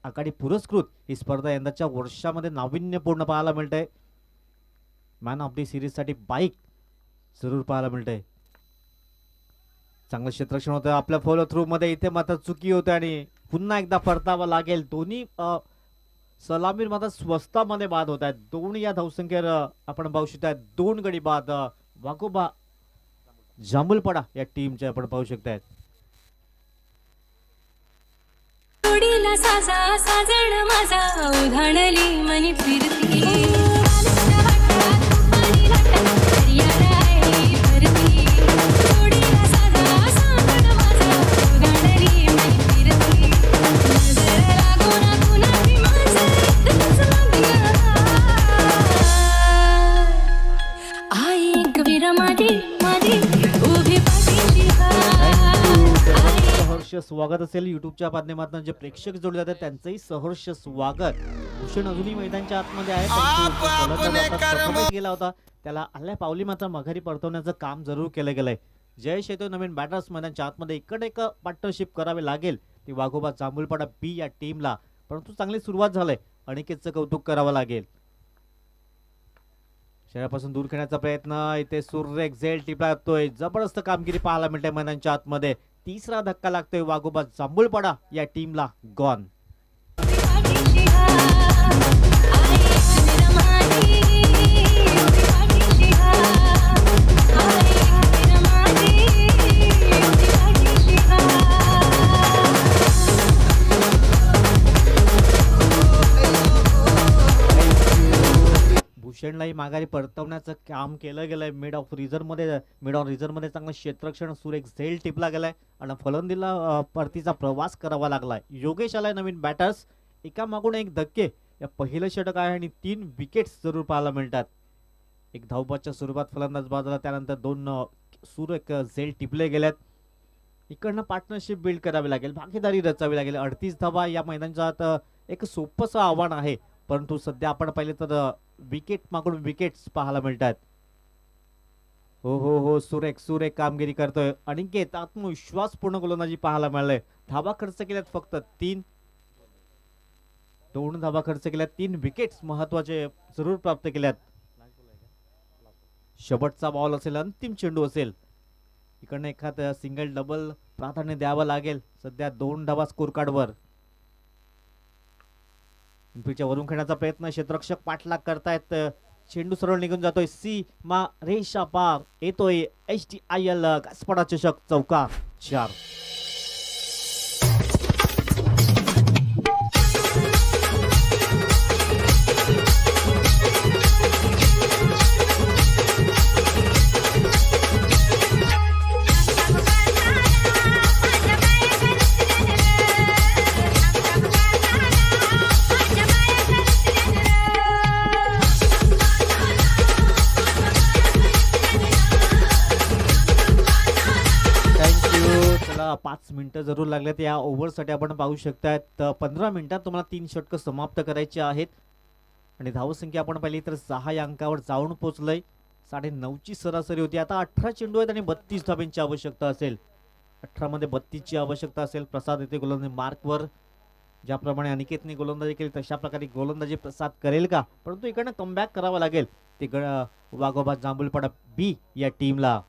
आघाडी पुरस्कृत ही स्पर्धा यंदाच्या वर्षामध्ये नाविन्यपूर्ण पाहायला मिळतंय. मॅन ऑफ द सिरीज साठी बाईक जरूर पाहायला मिळतंय. चांगलं क्षेत्ररक्षण होतं आपल्या फॉलो थ्रू मध्ये. इथे मात्र चुकी होते आणि पुन्हा एकदा परतावा लागेल. दोन्ही सलामीर मात्र स्वस्तामध्ये बाद होत आहेत. 2 या धावसंख्येवर आपण पाहू शकता 2 गडी बाद वाघोबा जांभूलपाडा या टीमचे आपण पाहू शकतायत. जोडीला साजा साजण माझा उधाणली मनी फिरती. स्वागत असेल युट्यूबच्या माध्यमातून जे प्रेक्षक जोडले जातात त्यांचंही सहर्ष स्वागत. भूषण अजूनही मैदानाच्या आतमध्ये आहे. गेला होता त्याला आल्या पावली मात्र मघारी परतवण्याचं काम जरूर केलं गेलंय. जयेश येतो नवीन बॅटर्स मैदानाच्या आतमध्ये. इकडे एक पार्टनरशिप करावी लागेल ती वाघोबा जांभूलपाडा B या टीमला. परंतु चांगली सुरुवात झालंय. अनिकेतचं कौतुक करावं लागेल. शरीरापासून दूर खेळण्याचा प्रयत्न. इथे सुरेख झेल टिपला जातोय. जबरदस्त कामगिरी पाहायला मिळते मैदानाच्या आतमध्ये. तिसरा धक्का लागतोय वाघोबा जांभूलपाडा या टीमला. गॉन. विकेटलाही माघारी परतवण्याचं काम केलं गेलंय. मिड ऑफ रिझर्वमध्ये चांगलं क्षेत्ररक्षण सुरेख झेल टिपला गेलाय आणि फलंदाजीला परतीचा प्रवास करावा लागलाय. योगेश आलाय नवीन बॅटर्स. एका मागून एक धक्के. या पहिलं षटक आहे आणि 3 विकेट्स जरूर पाहायला मिळतात. एक धावबादच्या स्वरूपात फलंदाज बाजूला, त्यानंतर 2 सुरेख झेल टिपले गेल्यात. इकडनं पार्टनरशिप बिल्ड करावी लागेल, भागीदारी रचावी लागेल. 38 धावा या मैदानात एक सोपंसं आव्हान आहे, परंतु सध्या आपण पाहिले तर विकेट मागून विकेट्स पाहायला मिळतात. हो सुरेख कामगिरी करतोय अनिकेत. आत्मविश्वासपूर्ण गोलंदाजी पाहायला मिळालंय. धावा खर्च केल्यात फक्त 3. 2 धावा खर्च केल्यात, 3 विकेट्स महत्वाचे जरूर प्राप्त केल्यात. शेवटचा बॉल असेल, अंतिम चेंडू असेल. इकडनं एखाद सिंगल डबल प्राधान्य द्यावं लागेल. सध्या 2 धावा स्कोर कार्डवर. पिचच्या वरून खेळण्याचा प्रयत्न, क्षेत्ररक्षक पाठलाग करतायत. चेंडू सरळ निघून जातोय. सीमा रेषा पार येतोय. HDIL गायस्पाडा चषक चौकार 4. चला 5 मिनिटं जरूर लागल्यात या ओव्हरसाठी. आपण पाहू शकतात 15 मिनिटात तुम्हाला 3 षटकं समाप्त करायची आहेत आणि धावसंख्या आपण पाहिली तर 6 या अंकावर जाऊन पोहोचलंय. 9.5ची सरासरी होती. आता 18 चेंडू आहेत आणि 32 धाब्यांची आवश्यकता असेल. 18 मध्ये 32ची आवश्यकता असेल. प्रसाद येते गोलंदाजी मार्कवर. ज्याप्रमाणे अनिकेतने गोलंदाजी केली तशा प्रकारे गोलंदाजी प्रसाद करेल का? परंतु इकडनं कमबॅक करावं लागेल ते वाघोबा जांभूलपाडा बी या टीमला.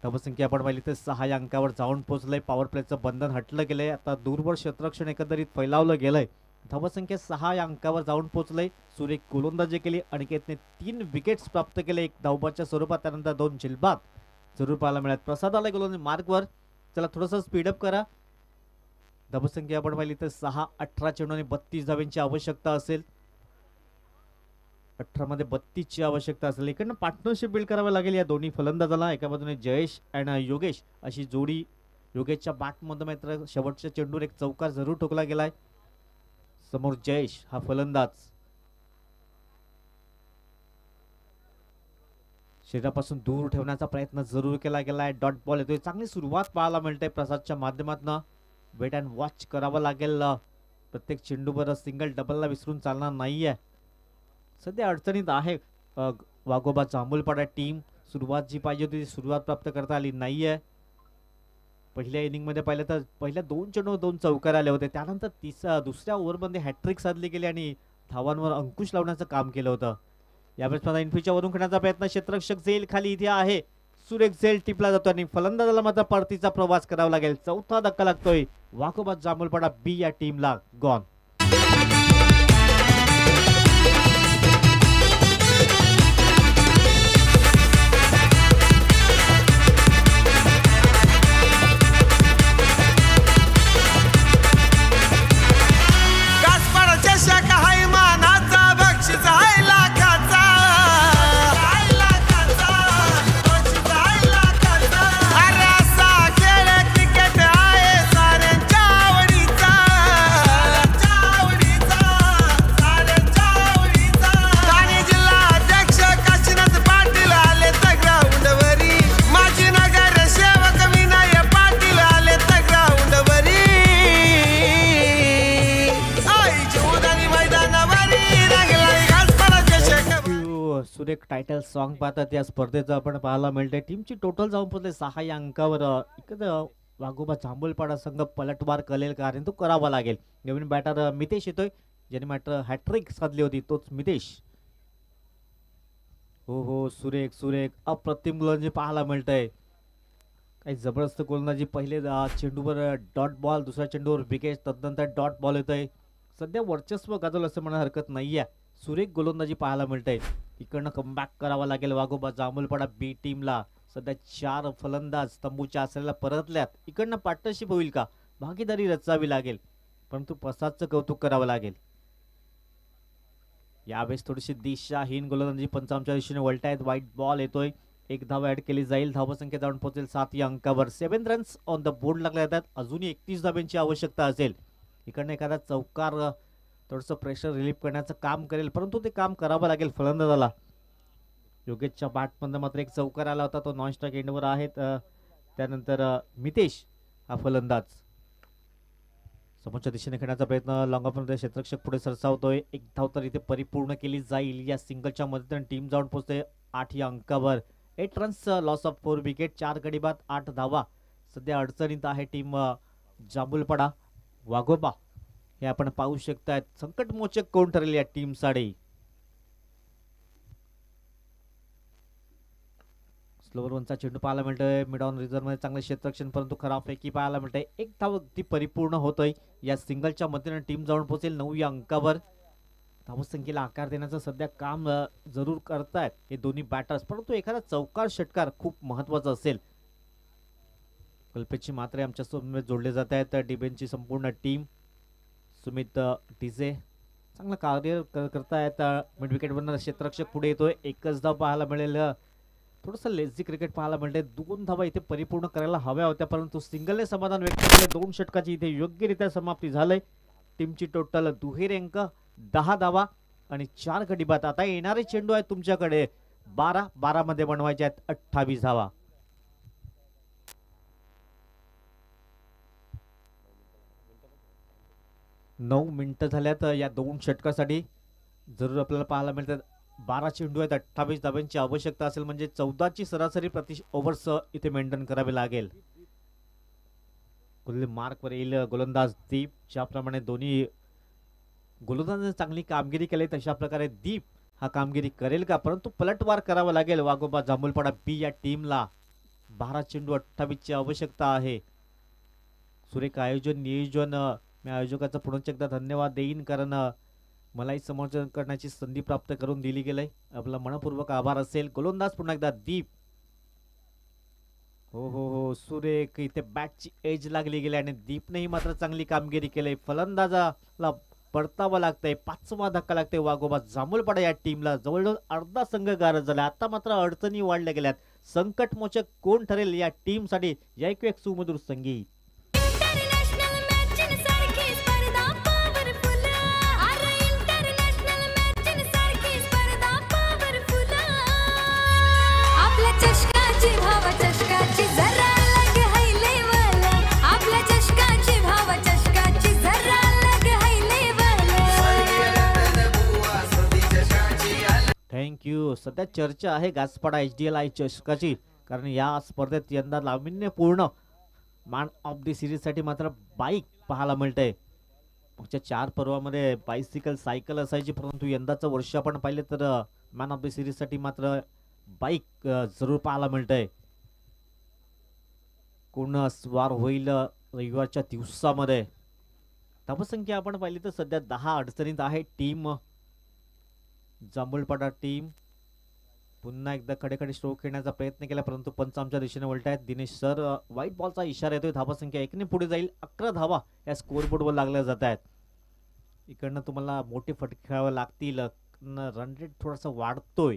धावसंख्या आपण पाहिली तर 6 या अंकावर जाऊन पोहोचलंय. पॉवर प्लेचं बंधन हटलं गेलंय. आता दूरवर क्षेत्ररक्षण एकंदरीत फैलावलं गेलंय. धावसंख्या 6 या अंकावर जाऊन पोहोचलंय. सुरेख गोलंदाजी केली. अनिकेतने 3 विकेट्स प्राप्त केले, 1 धावबादच्या स्वरूपात, त्यानंतर 2 झिलबाद जरूर पाहायला मिळत. प्रसाद आलाय गोलंदाजी मार्कवर. चला थोडंसं स्पीडअप करा. धावसंख्या आपण पाहिली तर 6, 18 चेंडू आणि 32 धाव्यांची आवश्यकता असेल. 18 मध्ये 32ची आवश्यकता असेल. इकडनं पार्टनरशिप बिल्ड करावं लागेल या दोन्ही फलंदाजाला. एका बाजूने जयेश आणि योगेश अशी जोडी. योगेशच्या बॅटमध्ये मात्र शेवटच्या चेंडूवर एक चौकार जरूर ठोकला गेलाय. समोर जयेश हा फलंदाज. शरीरापासून दूर ठेवण्याचा प्रयत्न जरूर केला गेलाय. डॉट बॉल येतोय. चांगली सुरुवात पाहायला मिळते प्रसादच्या माध्यमातून. वेट अँड वॉच करावं लागेल. प्रत्येक चेंडूवर सिंगल डबलला विसरून चालणार नाहीये. सध्या अडचणीत आहे वाघोबा जांभूलपाडा टीम. सुरुवात जी पाहिजे होती ती सुरुवात प्राप्त करता आली नाहीये. पहिल्या इनिंगमध्ये पाहिलं तर पहिल्या 2 चेंडूवर 2 चौकार आले होते. त्यानंतर दुसऱ्या ओव्हरमध्ये हॅट्रिक साधली गेली आणि धावांवर अंकुश लावण्याचं काम केलं होतं. यावेळेस मला इनफिच्या वरून खेळण्याचा प्रयत्न. क्षेत्ररक्षक झेल खाली इथे आहे. सुरेख झेल टिपला जातो आणि फलंदाजाला मात्र परतीचा प्रवास करावा लागेल. चौथा धक्का लागतोय वाघोबा जांभूलपाडा बी या टीमला. गॉन. सुरेख टायटल सॉन्ग पाहतात या स्पर्धेचं आपण पाहायला मिळते. टीमची टोटल जाऊन पोहोचले 6 या अंकावर. इकडं वाघोबा जांभूलपाडा संघ पलटवार करेल का? आणि तो करावा लागेल. नवीन बॅटर मितेश येतोय, ज्याने मात्र हॅट्रिक साधली होती, तोच मितेश. हो सुरेख अप्रतिम गोलंदाजी पाहायला मिळतंय. काही जबरदस्त गोलंदाजी. पहिले चेंडूवर डॉट बॉल, दुसऱ्या चेंडूवर विकेट, तदनंतर डॉट बॉल येतोय. सध्या वर्चस्व गाजवलं असं म्हणा हरकत नाहीये. सुरेख गोलंदाजी पाहायला मिळतंय. इकडनं कमबॅक करावा लागेल वाघोबा जांभूलपाडा बी टीमला. सध्या 4 फलंदाज तंबूच्या आसऱ्याला परतल्यात. इकडनं पार्टनरशिप होईल का? भागीदारी रचावी लागेल, परंतु प्रसादचं कौतुक करावं लागेल. यावेळेस थोडीशी दिशाहीन गोलंदाजी पंचांच्या दिशेने वळत आहेत. वाईट बॉल येतोय, एक धाव ऍड केली जाईल. धावसंख्या जाऊन पोहोचेल 7 या अंकावर. 7 रन्स ऑन द बोर्ड लागले जातात. अजूनही 31 धाब्यांची आवश्यकता असेल. इकडनं एखादा चौकार थोडंसं प्रेशर रिलीफ करण्याचं काम करेल, परंतु ते काम करावं लागेल फलंदाजाला. योगेशच्या बॅटमध्ये मात्र एक चौकार आला होता, तो नॉन स्ट्राईक एंडवर आहे. त्यानंतर मितेश हा फलंदाज समोरच्या दिशेने खेळण्याचा प्रयत्न. लॉंग ऑफ मध्ये क्षेत्ररक्षक पुढे सरसावतोय. एक धाव तर इथे परिपूर्ण केली जाईल. या सिंगलच्या मदतीने टीम जाऊन पोहोचते 8 या अंकावर. 8 रन्स, लॉस ऑफ 4 विकेट, 4 गडी बाद, 8 धावा. सध्या अडचणीत आहे टीम जांभूलपाडा. वाघोबा हे आपण पाहू शकतायत. संकटमोचक कोण ठरेल या टीम साठी. स्लोवर वनचा चेंडू पाहायला मिळतोय. मिड ऑन रिझर्व्ह मध्ये चांगले क्षेत्ररक्षण, परंतु खराब फेकी पाहायला मिळतंय. एक धाव अगदी परिपूर्ण होतोय. या सिंगलच्या मदतीने टीम जाऊन पोहोचेल 9 या अंकावर. धावसंख्येला आकार देण्याचं सध्या काम जरूर करतायत हे दोन्ही बॅटर्स, परंतु एखादा चौकार षटकार खूप महत्वाचा असेल. कल्पेशची मात्रे आमच्या सोबत जोडले जात आहेत. डिबेनची संपूर्ण टीम. सुमित डिझे चांगलं कार्य करतायत. मिड विकेटवरनं क्षेत्ररक्षक पुढे येतोय. एकच धाव पाहायला मिळेल. थोडंसं लेझी क्रिकेट पाहायला मिळते. 2 धावा इथे परिपूर्ण करायला हव्या होत्या, परंतु सिंगलने समाधान व्यक्त केले. 2 षटकाची इथे योग्यरित्या समाप्ती झालंय. टीमची टोटल दुहेरी अंक 10 धावा आणि 4 गडी बाद. आता येणारे चेंडू आहेत तुमच्याकडे 12 मध्ये बनवायचे आहेत 28 धावा. नऊ मिनिटं झाल्यात या 2 षटकासाठी. जरूर आपल्याला पाहायला मिळतात 12 चेंडू आहेत, 28 धाब्यांची आवश्यकता असेल, म्हणजे 14ची सरासरी प्रति ओव्हर्स इथे मेंटेन करावे लागेल. मार्कवर येईल गोलंदाज दीप. ज्याप्रमाणे दोन्ही गोलंदाजांनी चांगली कामगिरी केली तशा प्रकारे दीप हा कामगिरी करेल का, परंतु पलटवार करावा लागेल वाघोबा जांभूलपाडा बी या टीमला. 12 चेंडू 28ची आवश्यकता आहे. सुरेख आयोजन नियोजन. मी आयोजकाचा पुन्हा एकदा धन्यवाद देईन, कारण मलाही समोरचन करण्याची संधी प्राप्त करून दिली गेली. आपला मनपूर्वक आभार असेल. गोलंदाज पुन्हा एकदा दीप. हो हो हो, सुरेख इथे बॅटची एज लागली गेली आणि दीपनेही मात्र चांगली कामगिरी केली. फलंदाजाला परतावा लागतंय. 5वा धक्का लागतोय वाघोबा जांभूलपाडा या टीमला. जवळजवळ अर्धा संघ गारद झाला. आता मात्र अडचणी वाढल्या गेल्यात. संकटमोचक कोण ठरेल या टीम साठी. या एक सुमधुर संगीत. इंटरनॅशनल मॅचेससारखी स्पर्धा पॉवरफुल. अरे इंटरनॅशनल मॅचेससारखी स्पर्धा पॉवरफुल. आपल्या चषकाची भाव चषकाची जरा अलग है लेवल. आपल्या चषकाची भाव चषकाची जरा अलग है लेवल. थँक्यू. सध्या चर्चा आहे गासपाडा HDLI चषकाची, कारण या स्पर्धेत यंदा नाविन्यपूर्ण मॅन ऑफ द सिरीज साठी मात्र बाईक पाहायला मिळतंय. मागच्या 4 पर्वामध्ये बायसिकल सायकल असायची, परंतु यंदाचं वर्ष आपण पाहिले तर मॅन ऑफ द सिरीज साठी मात्र बाईक जरूर पाहायला मिळतंय. कोण स्वार होईल रविवारच्या दिवसामध्ये. धावसंख्या आपण पाहिली तर सध्या 10 अडचणीत आहे टीम जांभूलपाडा टीम. पुन्हा एकदा खडेखडे स्ट्रोक खेळण्याचा प्रयत्न केला, परंतु पंच आमच्या दिशेने वळत आहेत. दिनेश सर व्हाईट बॉलचा इशारा येतोय. धावसंख्या 1 ने पुढे जाईल. 11 धावा या स्कोरबोर्डवर लागल्या जात आहेत. इकडनं तुम्हाला मोठे फटके खेळावे लागतील. रन रेट थोडासा वाढतोय.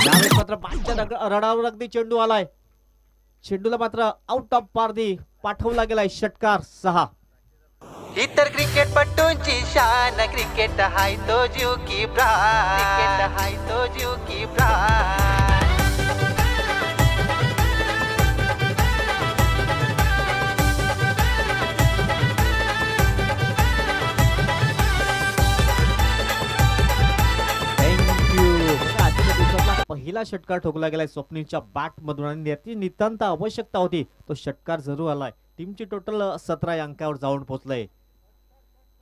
यावेळेस मात्र बाटच्या रडावर अगदी चेंडू आलाय. चेंडूला मात्र आउट ऑफ पारदी पाठवला गेलाय. षटकार 6. इतर क्रिकेटपटूंची शान. क्रिकेट हाय तो जीव की प्राण. क्रिकेट हाय तो जीव की प्राण. पहिला षटकार ठोकला गेलाय स्वप्नीलच्या बॅट मधून आणि याची नितांत आवश्यकता होती. तो षटकार जरूर आलाय. टीमची टोटल 17 अंकावर जाऊन पोहोचलंय.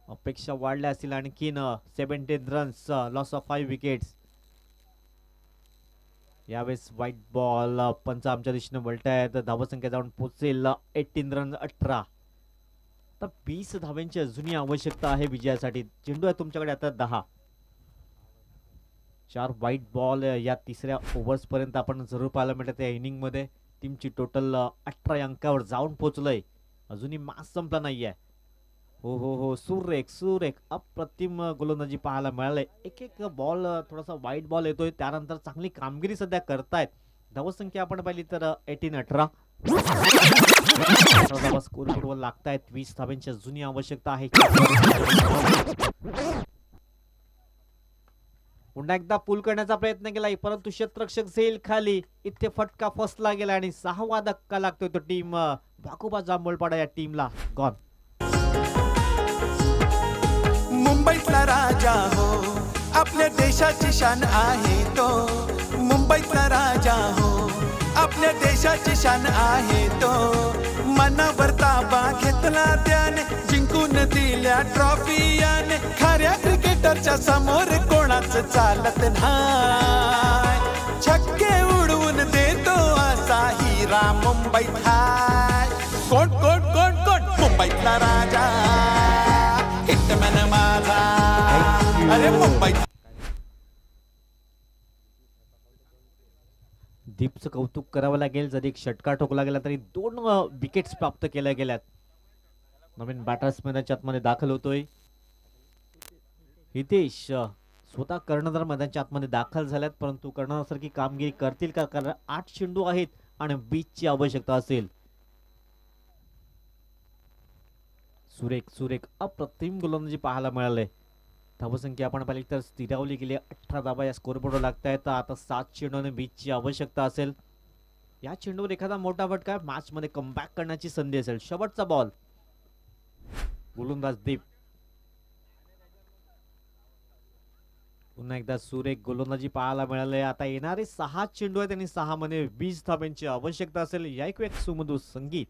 अपेक्षा वाढल्या असतील आणखीन. 17 रन्स, लॉस ऑफ 5 विकेट्स. यावेळेस व्हाईट बॉल. पंच आमच्या दिशेने वळतायत. धावसंख्या जाऊन पोहोचेल 18 रन 18. आता 20 धाव्यांची अजूनही आवश्यकता आहे विजयासाठी. चेंडू आहे तुमच्याकडे आता 10. 4 व्हाईट बॉल या 3ऱ्या ओव्हर्स पर्यंत आपण जरूर पाहायला मिळत या इनिंग मध्ये. टीमची टोटल 18 अंकावर जाऊन पोहोचलंय. अजूनही मास संपला नाहीये. हो हो हो, सुरेख सुरेख अप्रतिम गोलंदाजी पाहायला मिळाले. एक एक बॉल थोडासा वाईट बॉल येतोय, त्यानंतर चांगली कामगिरी सध्या करतायत. धावसंख्या आपण पाहिली तर 18-18 स्कोर बोर्डवर लागतायत. 20 धाब्यांची जुनी आवश्यकता आहे. पुन्हा एकदा पूल करण्याचा प्रयत्न केलाय, परंतु क्षेत्ररक्षक झेल खाली. इथे फटका फसला गेला आणि 6वा धक्का लागतोय तो टीम वाकोबा जांभूळपाडा या टीमला. गॉन. मुंबईतला राजा हो, आपल्या देशाची शान आहे तो. मुंबईतला राजा हो, आपल्या देशाची शान आहे तो. मनावर ताबा घेतला त्याने, जिंकून दिल्या ट्रॉफी याने. खऱ्या क्रिकेटरच्या समोर कोणाच चालत नाही. छक्के उडवून देतो असा हिरा मुंबईत हाय. कोण कोण कोण कोण मुंबईतला राजा, हिटमॅन माझा. अरे मुंबईत. दीपचं कौतुक करावं लागेल. जरी एक षटकार ठोकला गेला तरी 2 विकेट्स प्राप्त केल्या गेल्यात. नवीन बॅटर्स मैदानाच्या आतमध्ये दाखल होतोय. हितेश स्वतः कर्णधार मैदानाच्या आतमध्ये दाखल झाल्यात, परंतु कर्णधारासारखी कामगिरी करतील का? कारण 8 चेंडू आहेत आणि 20ची आवश्यकता असेल. सुरेख सुरेख अप्रतिम गोलंदाजी पाहायला मिळाले. धावसंख्या आपण पाहिली तर स्थिरावली गेली. 18 धावा या स्कोरबोर्डवर लागत आहेत. आता 7 चेंडू आणि 20ची आवश्यकता असेल. या चेंडूवर एखादा मोठा फटका, मॅच मध्ये कमबॅक करण्याची संधी असेल. शेवटचा बॉल. गोलंदाज दीप. पुन्हा एकदा सुरेख गोलंदाजी पाहायला मिळाले. आता येणारे 6 चेंडू आहेत आणि 6 मध्ये 20 धाब्यांची आवश्यकता असेल. या एक सुमधुर संगीत.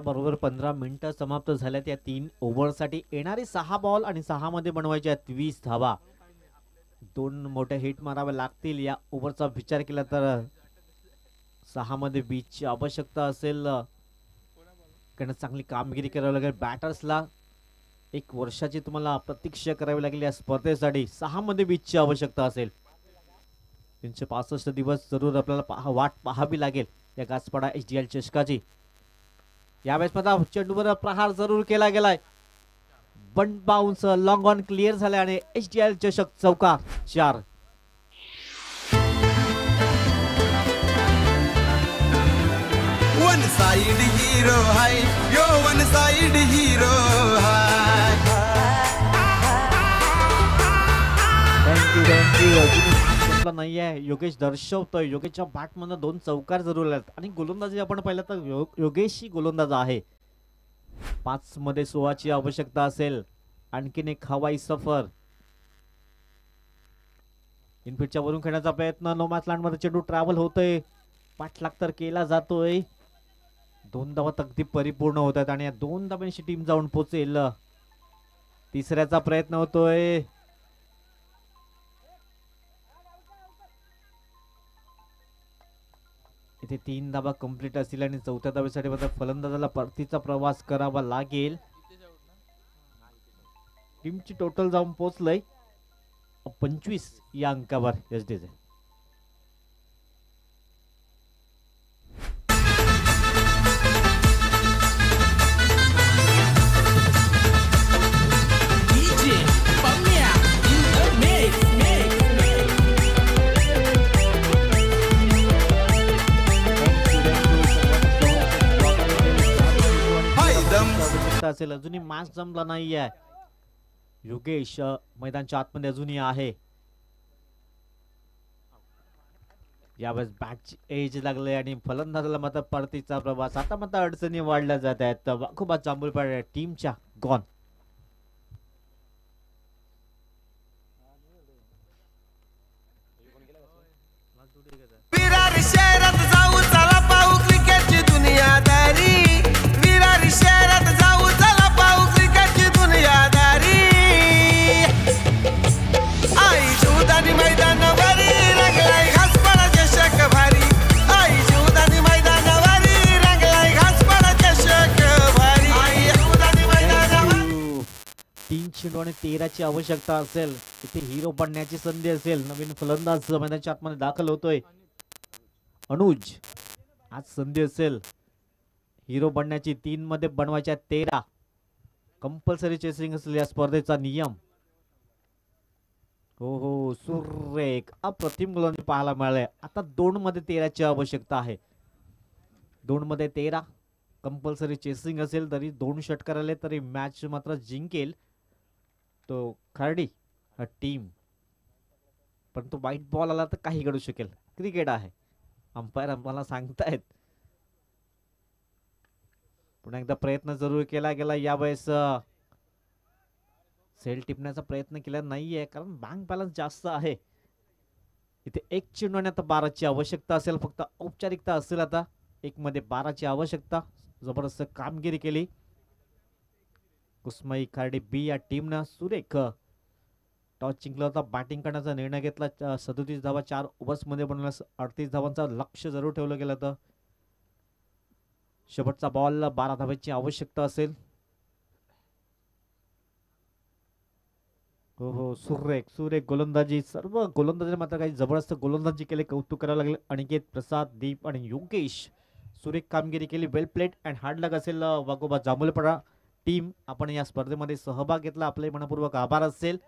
बरोबर 15 मिनिटं समाप्त झाल्यात या 3 ओव्हरसाठी. येणारे 6 बॉल आणि 6 मध्ये बनवायच्या 20 धावा. 2 मोठे हिट मारावे लागतील. या ओव्हरचा विचार केला तर 6 मध्ये 20ची आवश्यकता असेल. कारण चांगली कामगिरी करावी लागेल बॅटर्सला. 1 वर्षाची तुम्हाला प्रतीक्षा करावी लागेल या स्पर्धेसाठी. 6 मध्ये 20ची आवश्यकता असेल. 365 दिवस जरूर आपल्याला वाट पाहावी लागेल या गासपाडा HDL चषकाची. यावेळेस माझा चेंडूवर प्रहार जरूर केला गेलाय. बंड बाउन्स लॉंग ऑन क्लिअर झाले आणि HDL चषक चौकार 4. वन साइड हीरो हाय यो, वन साइड हीरो हाय. थँक्यू. नाहीये योगेश दर्शवतोय. योगेशच्या बॅट मधून 2 चौकार जरूर आलेत आणि गोलंदाजी आपण पाहिलं तर योगेश ही गोलंदाज आहे. 5 मध्ये 16ची आवश्यकता असेल. आणखीन एक हवाई सफर. इनफिटच्या वरून खेळण्याचा प्रयत्न. नो मॅच लँड मध्ये चेंडू ट्रॅव्हल होतोय. पाठलाग तर केला जातोय. 2 धावा अगदी परिपूर्ण होत आहेत आणि या 2 धाब्यांशी टीम जाऊन पोहोचेल. तिसऱ्याचा प्रयत्न होतोय. इथे 3 धाबा कंप्लीट असतील आणि 4थ्या धाब्यासाठी मात्र फलंदाजाला परतीचा प्रवास करावा लागेल. टीमची टोटल जाऊन पोहोचलंय 25 या अंकावर एसडीचे. असेल अजूनही मॅच जमला नाहीये. योगेश मैदानच्या आतमध्ये अजूनही आहे. यावेळेस बॅटची एज लागले आणि फलंदाजाला मात्र परतीचा प्रवास. आता मात्र अडचणी वाढल्या जात आहेत. वाकोबा जांभूळपाडा टीमच्या गॉन. आणि 13ची आवश्यकता असेल, इथे हिरो बनण्याची संधी असेल. नवीन फलंदाज मैदानाच्या आतमध्ये दाखल होतोय अनुज. आज संधी असेल हिरो बनण्याची. 3 मध्ये बनवायच्या 13. कंपल्सरी चेसिंग असेल या स्पर्धेचा नियम. हो हो, सुरेख अप्रतिम गोलंदाजी पाहायला मिळाले. आता 2 मध्ये 13ची आवश्यकता आहे. 2 मध्ये 13 कंपल्सरी चेसिंग असेल तरी 2 षटकार आले तरी मॅच मात्र जिंकेल तो खर्डी हा टीम. परंतु वाईट बॉल आला तर काही घडू शकेल. क्रिकेट आहे, अंपायर आम्हाला सांगतायत. पुन्हा एकदा प्रयत्न जरूर केला गेला यावेळेस. सेल टिपण्याचा प्रयत्न केला नाहीये कारण बँक बॅलन्स जास्त आहे. इथे 1 चेंडू आणि आता 12ची आवश्यकता असेल. फक्त औपचारिकता असेल. आता 1 मध्ये 12ची आवश्यकता. जबरदस्त कामगिरी केली कुसमाई खार्डी बी या टीमनं. सुरेख टॉस जिंकला होता. बॅटिंग करण्याचा निर्णय घेतला. 37 धावा 4 ओव्हर्स मध्ये बनवल्यास 38 धावांचा लक्ष जरूर ठेवलं गेलं होतं. शेवटचा बॉल 12 धावेची आवश्यकता असेल. हो हो, सुरेख सुरेख गोलंदाजी. सर्व गोलंदाजी मात्र काही जबरदस्त गोलंदाजी केले. कौतुक करावं लागले. अनिकेत, प्रसाद, दीप आणि योगेश सुरेख कामगिरी केली. वेल प्लेट अँड हार्ड लक असेल वाघोबा जांभूलपडा टीम. आपण या स्पर्धेमध्ये सहभाग घेतला, आपले मनपूर्वक आभार असेल.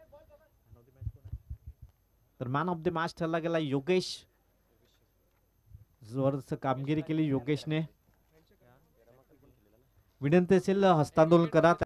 तर मॅन ऑफ द मॅच ठरला गेला योगेश. जबरदस्त कामगिरी केली योगेशने. विनंती असेल हस्तांदोलन करा.